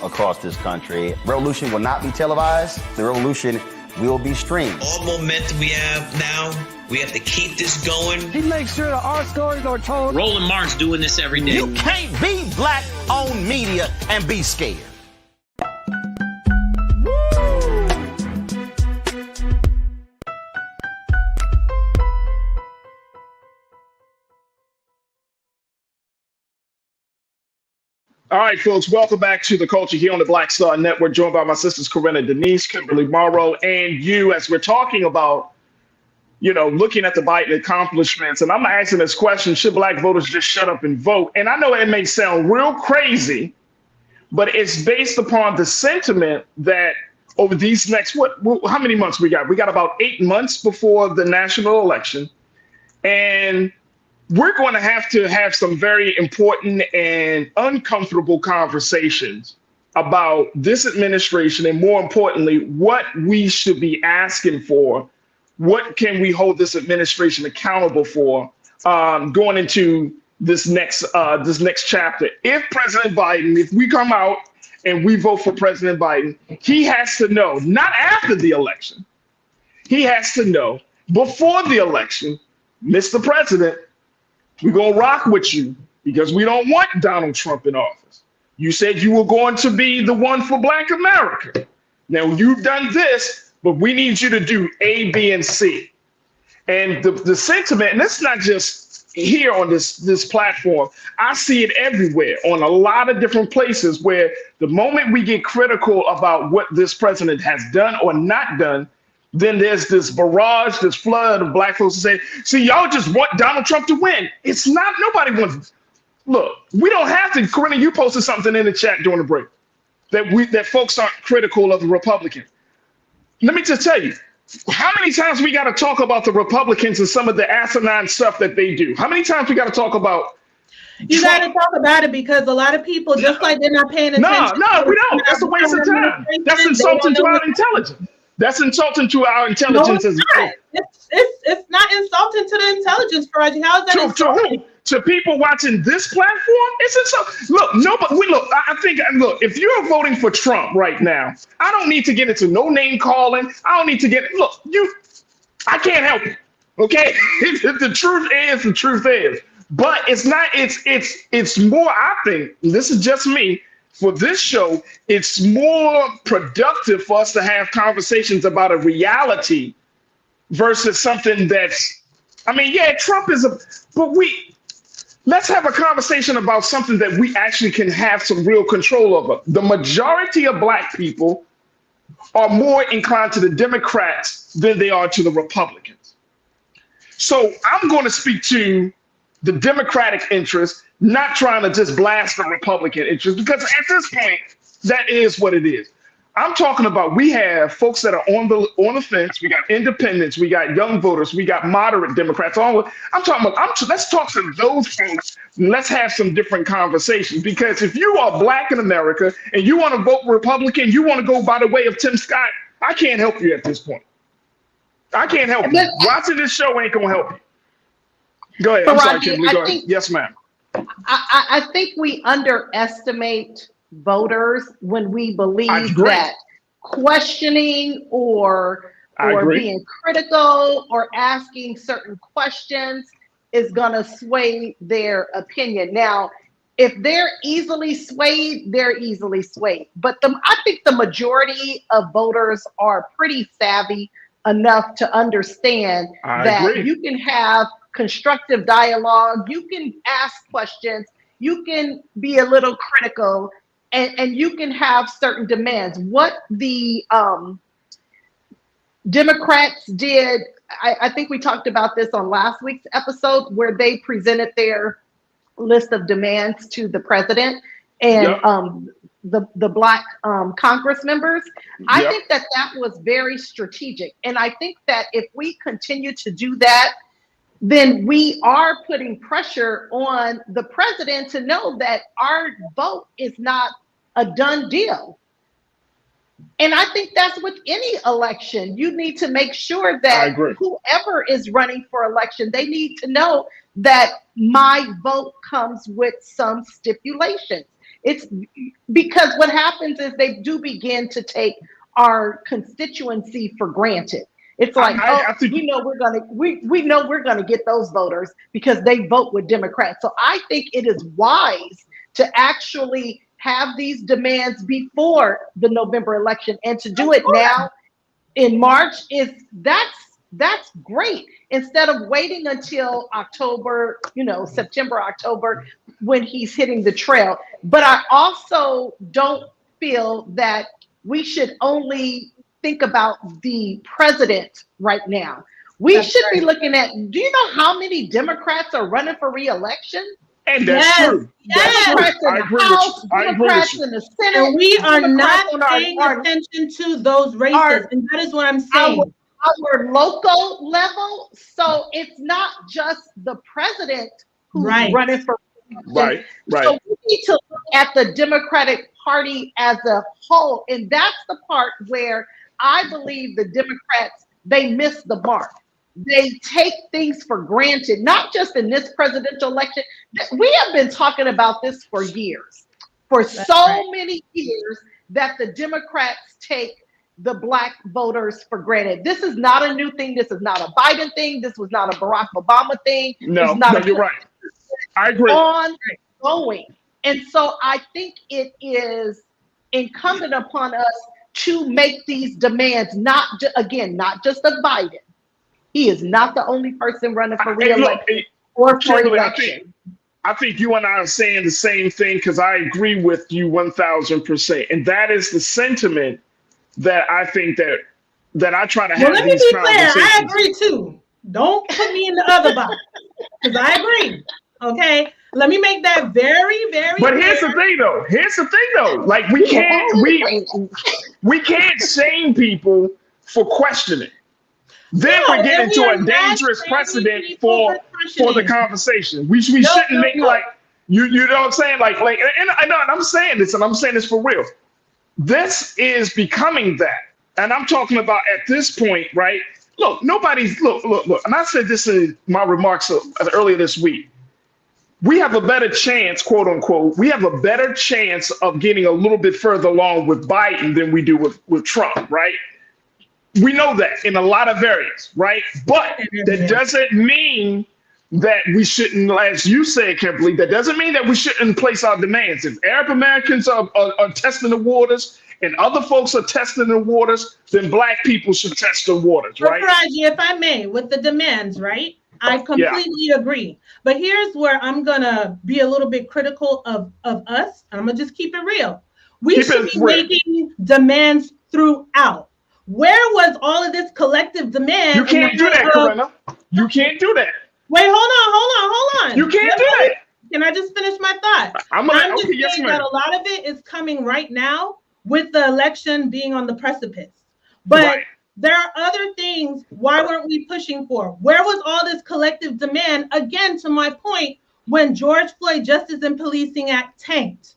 S6: across this country. Revolution will not be televised. The revolution will be streamed.
S15: All momentum we have now, we have to keep this going.
S12: He makes sure that our stories are told.
S15: Roland Martin's doing this every day.
S6: You can't be black-owned media and be scared.
S1: All right, folks, welcome back to The Culture here on the Black Star Network, joined by my sisters, Corinna Denise, Kimberly Morrow, and you, as we're talking about, looking at the Biden accomplishments. And I'm asking this question, should black voters just shut up and vote? And I know it may sound real crazy, but it's based upon the sentiment that over these next, how many months we got? We got about 8 months before the national election. And we're going to have some very important and uncomfortable conversations about this administration, and more importantly, what we should be asking for. What can we hold this administration accountable for going into this next chapter? If President Biden, if we come out and we vote for President Biden, he has to know, not after the election, he has to know before the election, Mr. President, we're going to rock with you because we don't want Donald Trump in office. You said you were going to be the one for Black America. Now you've done this, but we need you to do A, B, and C. And the sentiment, and it's not just here on this platform, I see it everywhere on a lot of different places where the moment we get critical about what this president has done or not done, then there's this barrage, this flood of black folks who say, see, y'all just want Donald Trump to win. It's not, nobody wants, look, we don't have to. Corinna, you posted something in the chat during the break that folks aren't critical of the Republicans. Let me just tell you, how many times we got to talk about the Republicans and some of the asinine stuff that they do? How many times we got to talk about
S17: You got to talk about it because a lot of people, just like they're not paying attention.
S1: No, we don't. That's a waste of time. That's insulting to our intelligence. That's insulting to our intelligence.
S17: No, it's not insulting to the intelligence, Faraji. How is that insulting?
S1: To people watching this platform, it's insulting. Look, I think if you're voting for Trump right now, I don't need to get into no name calling. I don't need to get I can't help it. Okay, the truth is the truth is. But it's not. It's more. I think this is just me. For this show, it's more productive for us to have conversations about a reality versus something that's. I mean, yeah, Trump is let's have a conversation about something that we actually can have some real control over. The majority of black people are more inclined to the Democrats than they are to the Republicans. So I'm going to speak to the Democratic interest, not trying to just blast the Republican interest, because at this point, that is what it is. I'm talking about we have folks that are on the fence. We got independents, we got young voters, we got moderate Democrats. I'm talking about. Let's talk to those folks. Let's have some different conversations. Because if you are Black in America and you want to vote Republican, you want to go by the way of Tim Scott, I can't help you at this point. I can't help you. Watching this show ain't gonna help you. Go ahead. I'm sorry, Kimberly. Go ahead. Yes, ma'am.
S2: I think we underestimate voters when we believe that questioning or being critical or asking certain questions is going to sway their opinion. Now, if they're easily swayed, they're easily swayed. But I think the majority of voters are pretty savvy enough to understand that you can have constructive dialogue, you can ask questions, you can be a little critical, and you can have certain demands. What the Democrats did, I think we talked about this on last week's episode, where they presented their list of demands to the president and the Black Congress members. I think that was very strategic. And I think that if we continue to do that, then we are putting pressure on the president to know that our vote is not a done deal. And I think that's with any election. You need to make sure that whoever is running for election, they need to know that my vote comes with some stipulations. It's because what happens is they do begin to take our constituency for granted. It's like, we know we're gonna get those voters because they vote with Democrats. So I think it is wise to actually have these demands before the November election, and to do it now in March that's great. Instead of waiting until October, September, October, when he's hitting the trail. But I also don't feel that we should only think about the president right now. We should be looking at, do you know how many Democrats are running for re-election?
S1: And that's true.
S2: Democrats in the House, Democrats in the Senate.
S17: And we are not paying attention to those races. And that is what I'm saying.
S2: Our local level. So it's not just the president who's running for
S1: re-election. Right.
S2: So we need to look at the Democratic Party as a whole. And that's the part where I believe the Democrats, they miss the mark. They take things for granted, not just in this presidential election. We have been talking about this for years, many years, that the Democrats take the Black voters for granted. This is not a new thing. This is not a Biden thing. This was not a Barack Obama thing.
S1: No, you're right. I agree.
S2: Ongoing. And so I think it is incumbent upon us to make these demands, not just of Biden. He is not the only person running for re-election or for election.
S1: I think you and I are saying the same thing, because I agree with you 1000%. And that is the sentiment that I think that I try to have.
S17: Let me be clear. I agree too. Don't put me in the other box, because I agree. Okay. Let me make that very, very
S1: But here's the thing though. Like we can't shame people for questioning. Then we're getting into a dangerous precedent for the conversation. We shouldn't make like you know what I'm saying? Like and I know, and I'm saying this for real. This is becoming that. And I'm talking about at this point, right? Look, look, and I said this in my remarks earlier this week. We have a better chance, quote unquote, of getting a little bit further along with Biden than we do with Trump, right? We know that in a lot of areas, right? But that doesn't mean that we shouldn't, as you said, Kimberly, that doesn't mean that we shouldn't place our demands. If Arab Americans are testing the waters and other folks are testing the waters, then Black people should test the waters, right?
S17: Raji, if I may, with the demands, right? I completely agree. But here's where I'm going to be a little bit critical of us. I'm going to just keep it real. We should be making demands throughout. Where was all of this collective demand?
S1: You can't do that, Corinna. You can't do that.
S17: Wait, hold on.
S1: You can't do that.
S17: Can I just finish my thought? I'm just saying that a lot of it is coming right now with the election being on the precipice. But there are other things. Why weren't we pushing for? Where was all this collective demand? Again, to my point, when George Floyd Justice and Policing Act tanked,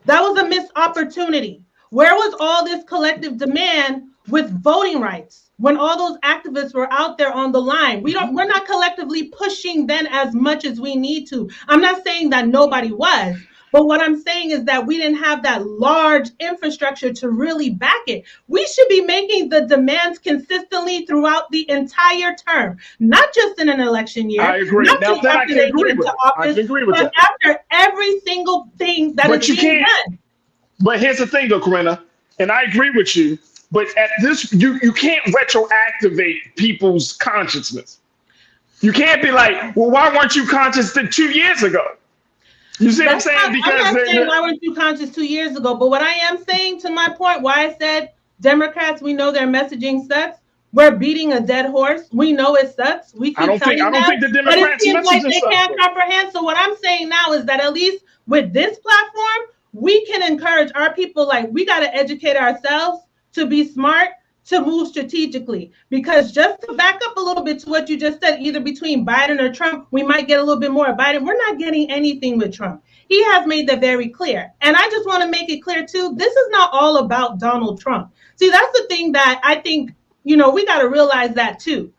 S17: that was a missed opportunity. Where was all this collective demand with voting rights when all those activists were out there on the line? We're not collectively pushing then as much as we need to. I'm not saying that nobody was, but what I'm saying is that we didn't have that large infrastructure to really back it. We should be making the demands consistently throughout the entire term, not just in an election year.
S1: I agree.
S17: Not
S1: Now
S17: just
S1: that I
S17: after
S1: can
S17: they
S1: agree
S17: get
S1: with.
S17: into office,
S1: I can agree with
S17: but
S1: that.
S17: after every single thing that is being done.
S1: But here's the thing, though, Corinna, and I agree with you. But at this, you can't retroactivate people's consciousness. You can't be like, well, why weren't you conscious 2 years ago? You see what I'm saying? Because
S17: I'm not saying why weren't you conscious 2 years ago, but what I am saying, to my point, why I said Democrats, we know their messaging sucks. We're beating a dead horse. We know it sucks. We keep
S1: I don't think the Democrats'
S17: but it seems like they
S1: suck,
S17: can't comprehend. So what I'm saying now is that at least with this platform, we can encourage our people. Like, we got to educate ourselves to be smart, to move strategically. Because just to back up a little bit to what you just said, either between Biden or Trump, we might get a little bit more of Biden. We're not getting anything with Trump. He has made that very clear. And I just want to make it clear, too, this is not all about Donald Trump. See, that's the thing that I think, we got to realize that, too.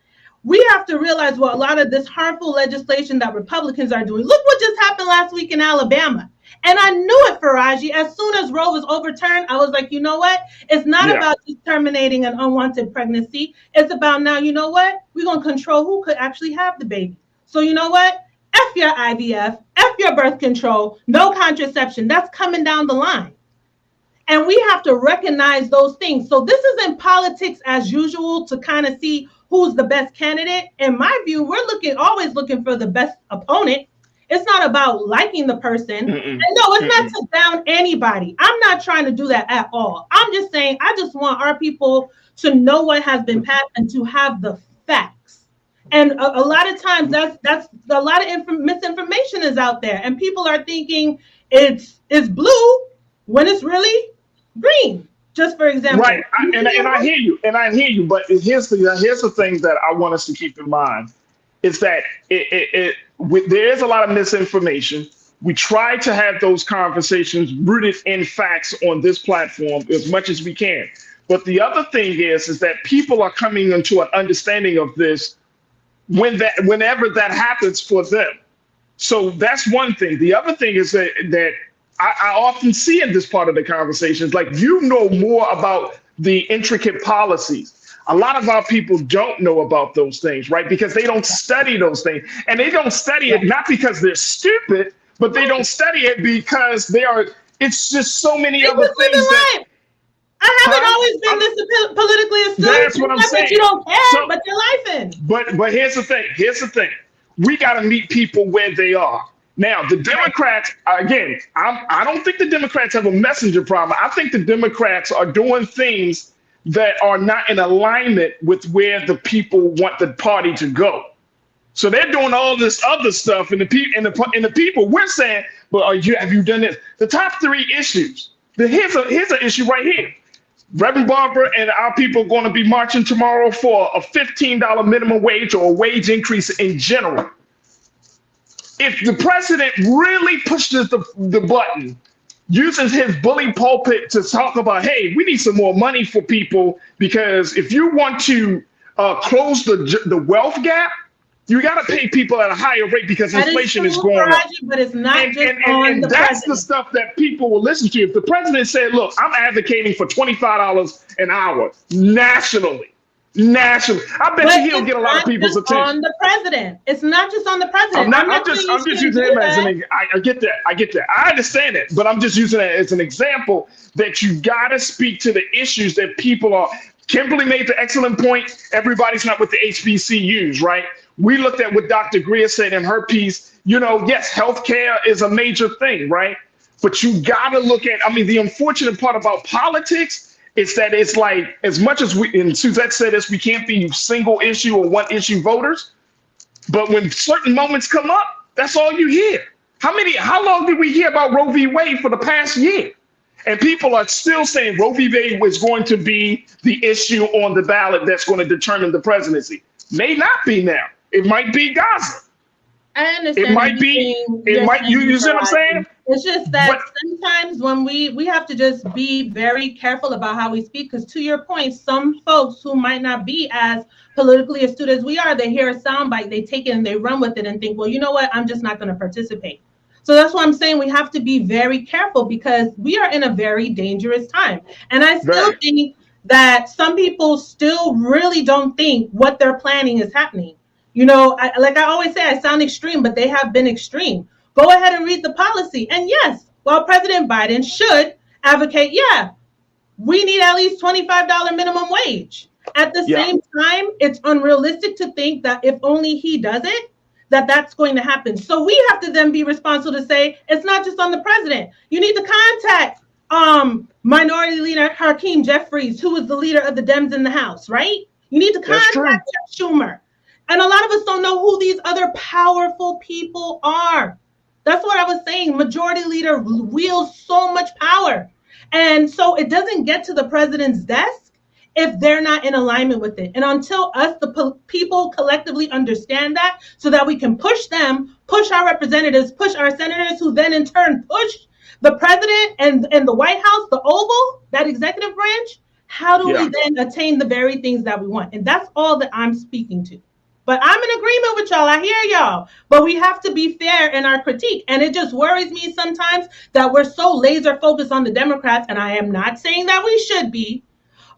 S17: We have to realize what a lot of this harmful legislation that Republicans are doing. Look what just happened last week in Alabama. And I knew it, Faraji. As soon as Roe was overturned, I was like, you know what? It's not about just terminating an unwanted pregnancy. It's about now, you know what? We're going to control who could actually have the baby. So you know what? F your IVF, F your birth control, no contraception. That's coming down the line. And we have to recognize those things. So this isn't politics as usual to kind of see who's the best candidate. In my view, we're always looking for the best opponent. It's not about liking the person. And no, it's not to down anybody. I'm not trying to do that at all. I'm just saying, I just want our people to know what has been passed and to have the facts. And a lot of times that's a lot of misinformation is out there. And people are thinking it's blue when it's really green, just for example.
S1: Right. And I hear you. But here's the thing that I want us to keep in mind is that there is a lot of misinformation. We try to have those conversations rooted in facts on this platform as much as we can. But the other thing is that people are coming into an understanding of this whenever that happens for them. So that's one thing. The other thing is that I often see in this part of the conversations, like, more about the intricate policies. A lot of our people don't know about those things, right? Because they don't study those things. And they don't study it not because they're stupid, but they don't study it because it's just so many other things that...
S17: I haven't always been this politically astute.
S1: That's what I'm saying.
S17: That you don't care, but your life in.
S1: But here's the thing. We got to meet people where they are. Now, the Democrats, again, I don't think the Democrats have a messenger problem. I think the Democrats are doing things that are not in alignment with where the people want the party to go. So they're doing all this other stuff, and the people, we're saying, well, have you done this? The top 3 issues. Here's an issue right here. Reverend Barber and our people are going to be marching tomorrow for a $15 minimum wage or a wage increase in general. If the president really pushes the button, uses his bully pulpit to talk about, hey, we need some more money for people, because if you want to close the wealth gap, you got to pay people at a higher rate because inflation is going up.
S17: But it's not
S1: and that's the stuff that people will listen to. If the president said, look, I'm advocating for $25 an hour nationally, I bet he'll get a lot of people's attention.
S17: On the president. It's not just on the president.
S1: I'm just using him as an example. I get that. I understand it, but I'm just using it as an example that you got to speak to the issues that people are. Kimberly made the excellent point. Everybody's not with the HBCUs, right? We looked at what Dr. Greer said in her piece. Yes, healthcare is a major thing, right? But you got to look at, the unfortunate part about politics is that it's like, as much as and Suzette said this, we can't be single issue or one issue voters. But when certain moments come up, that's all you hear. How long did we hear about Roe v. Wade for the past year? And people are still saying Roe v. Wade was going to be the issue on the ballot that's going to determine the presidency. May not be now. It might be Gaza.
S17: I understand.
S1: It might be. It might. You see what I'm saying?
S17: It's just that sometimes when we have to just be very careful about how we speak, because to your point, some folks who might not be as politically astute as we are, they hear a soundbite, they take it and they run with it and think, well, you know what? I'm just not going to participate. So that's why I'm saying we have to be very careful, because we are in a very dangerous time. And I still think that some people still really don't think what they're planning is happening. You know, like I always say, I sound extreme, but they have been extreme. Go ahead and read the policy. And yes, while President Biden should advocate, yeah, we need at least $25 minimum wage. At the same time, it's unrealistic to think that if only he does it, that's going to happen. So we have to then be responsible to say, it's not just on the president. You need to contact Minority Leader Hakeem Jeffries, who is the leader of the Dems in the House, right? You need to contact Schumer. And a lot of us don't know who these other powerful people are. That's what I was saying. Majority Leader wields so much power. And so it doesn't get to the president's desk if they're not in alignment with it. And until us, the people collectively understand that, so that we can push them, push our representatives, push our senators, who then in turn push the president and the White House, the Oval, that executive branch, how do we then attain the very things that we want? And that's all that I'm speaking to. But I'm in agreement with y'all. I hear y'all. But we have to be fair in our critique. And it just worries me sometimes that we're so laser focused on the Democrats. And I am not saying that we should be.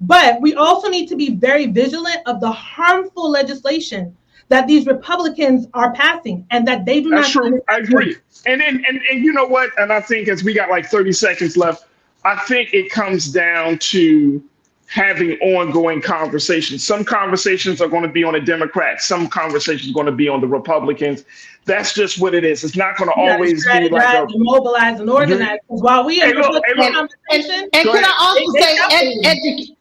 S17: But we also need to be very vigilant of the harmful legislation that these Republicans are passing, and that they do not.
S1: That's true. I agree. And you know what? And I think, as we got like 30 seconds left, I think it comes down to having ongoing conversations. Some conversations are going to be on the Democrats. Some conversations are going to be on the Republicans. That's just what it is. It's not going to always be like
S17: mobilize and organize. While we are conversation,
S2: and can I also say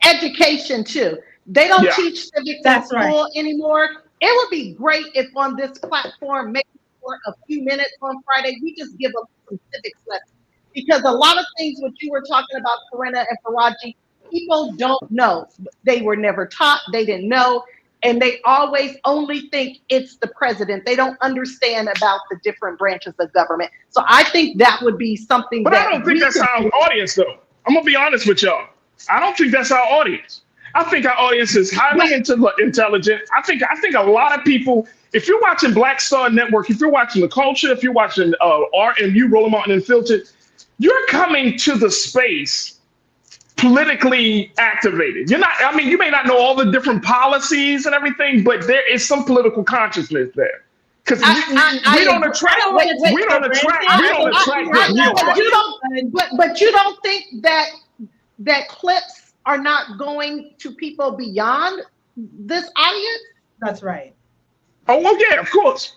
S2: education too? They don't teach civics at school anymore. It would be great if on this platform, maybe for a few minutes on Friday, we just give them some civics lessons. Because a lot of things what you were talking about, Corinna and Faraji, people don't know. They were never taught. They didn't know. And they always only think it's the president. They don't understand about the different branches of government. So I think that would be something
S1: But I don't think that's our audience, though. I'm going to be honest with y'all. I don't think that's our audience. I think our audience is highly intelligent. I think a lot of people, if you're watching Black Star Network, if you're watching The Culture, if you're watching RMU, Roller Mountain Unfiltered, you're coming to the space politically activated. You're not, I mean, you may not know all the different policies and everything, but there is some political consciousness there. Because we don't attract
S2: But you don't think that clips are not going to people beyond this audience?
S17: That's right.
S1: Oh, well, yeah, of course.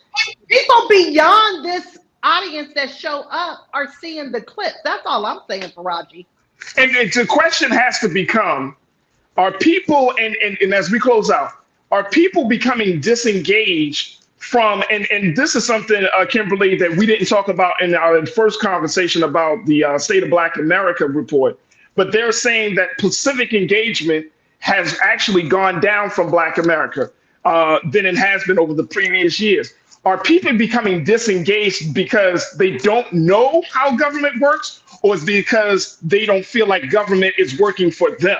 S2: People beyond this audience that show up are seeing the clips. That's all I'm saying, Faraji.
S1: And the question has to become, are people, and as we close out, are people becoming disengaged from, and this is something, Kimberly, that we didn't talk about in our first conversation about the State of Black America report, but they're saying that civic engagement has actually gone down from Black America than it has been over the previous years. Are people becoming disengaged because they don't know how government works, or is it because they don't feel like government is working for them?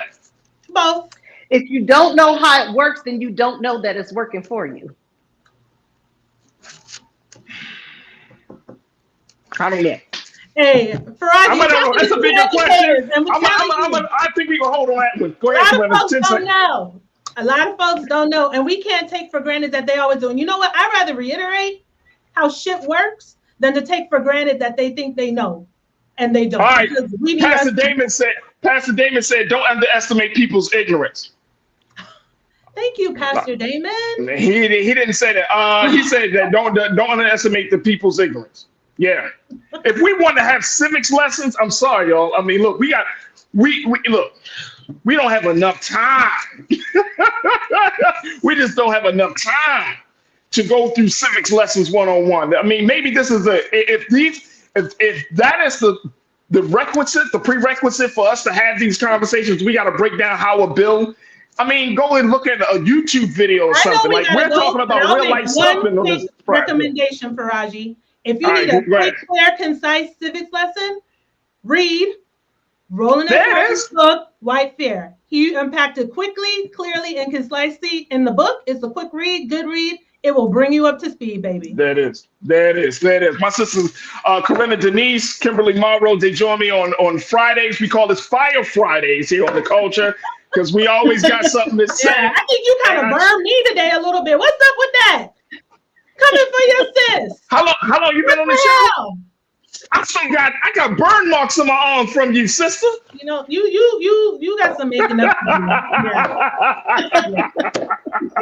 S2: Both. If you don't know how it works, then you don't know that it's working for you.
S1: I don't know.
S17: Hey, Faraji,
S1: that's a bigger question. I think we can hold on that one. Go ahead.
S17: A lot of folks don't know. A lot of folks don't know, and we can't take for granted that they always do. And you know what? I'd rather reiterate how shit works than to take for granted that they think they know, and they don't.
S1: All right. Pastor Damon said, don't underestimate people's ignorance.
S17: Thank you, Pastor Damon.
S1: He didn't say that. He said that don't underestimate the people's ignorance. Yeah. If we want to have civics lessons, I'm sorry, y'all. I mean, look, we don't have enough time. We just don't have enough time to go through civics lessons 101. I mean, maybe this is if that is the prerequisite for us to have these conversations, we got to break down how a bill. I mean, go and look at a YouTube video or something. Like we're talking about real life stuff in this
S17: recommendation for Raji. If you need a quick, clear, concise civics lesson, read Roland F. Martin's book, White Fear. He unpacked it quickly, clearly, and concisely in the book. It's a quick read, good read. It will bring you up to speed, baby.
S1: That is. My sisters, Corinna Denise, Kimberly Morrow, they join me on Fridays. We call this Fire Fridays here on The Culture because we always got something to say.
S17: Yeah, I think you kind of burned me today a little bit. What's up with that? Coming for your sis.
S1: How long you been on the show? I got burn marks on my arm from you, sister.
S17: You know, you got some making up to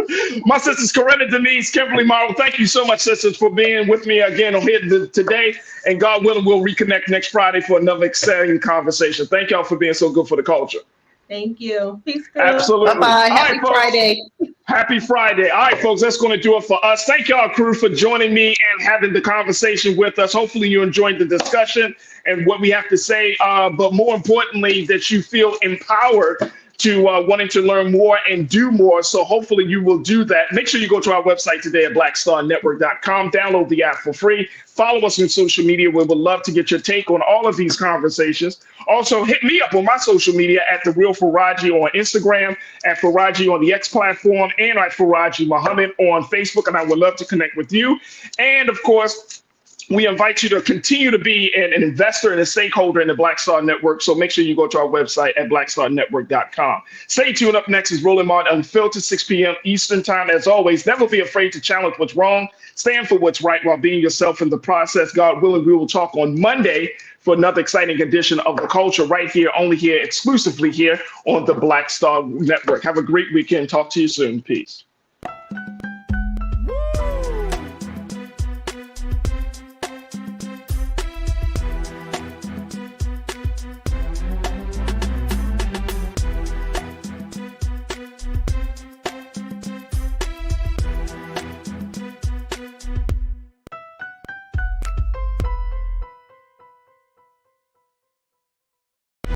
S17: do.
S1: My sisters, Corinna Denise, Kimberly Morrow, thank you so much, sisters, for being with me again on here today. And God willing, we'll reconnect next Friday for another exciting conversation. Thank y'all for being so good for the culture.
S17: Thank you. Peace, girl.
S1: Absolutely.
S2: Bye-bye. Happy Friday.
S1: Happy Friday. All right, folks, that's going to do it for us. Thank y'all, crew, for joining me and having the conversation with us. Hopefully you enjoyed the discussion and what we have to say, but more importantly, that you feel empowered to wanting to learn more and do more. So hopefully you will do that. Make sure you go to our website today at blackstarnetwork.com. Download the app for free. Follow us on social media. We would love to get your take on all of these conversations. Also, hit me up on my social media at The Real Faraji on Instagram, at Faraji on the X platform, and at Faraji Muhammad on Facebook. And I would love to connect with you. And of course, we invite you to continue to be an investor and a stakeholder in the Black Star Network. So make sure you go to our website at blackstarnetwork.com. Stay tuned. Up next is Roland Martin Unfiltered, 6 p.m. Eastern time. As always, never be afraid to challenge what's wrong. Stand for what's right while being yourself in the process. God willing, we will talk on Monday for another exciting edition of The Culture right here, only here, exclusively here on the Black Star Network. Have a great weekend. Talk to you soon. Peace.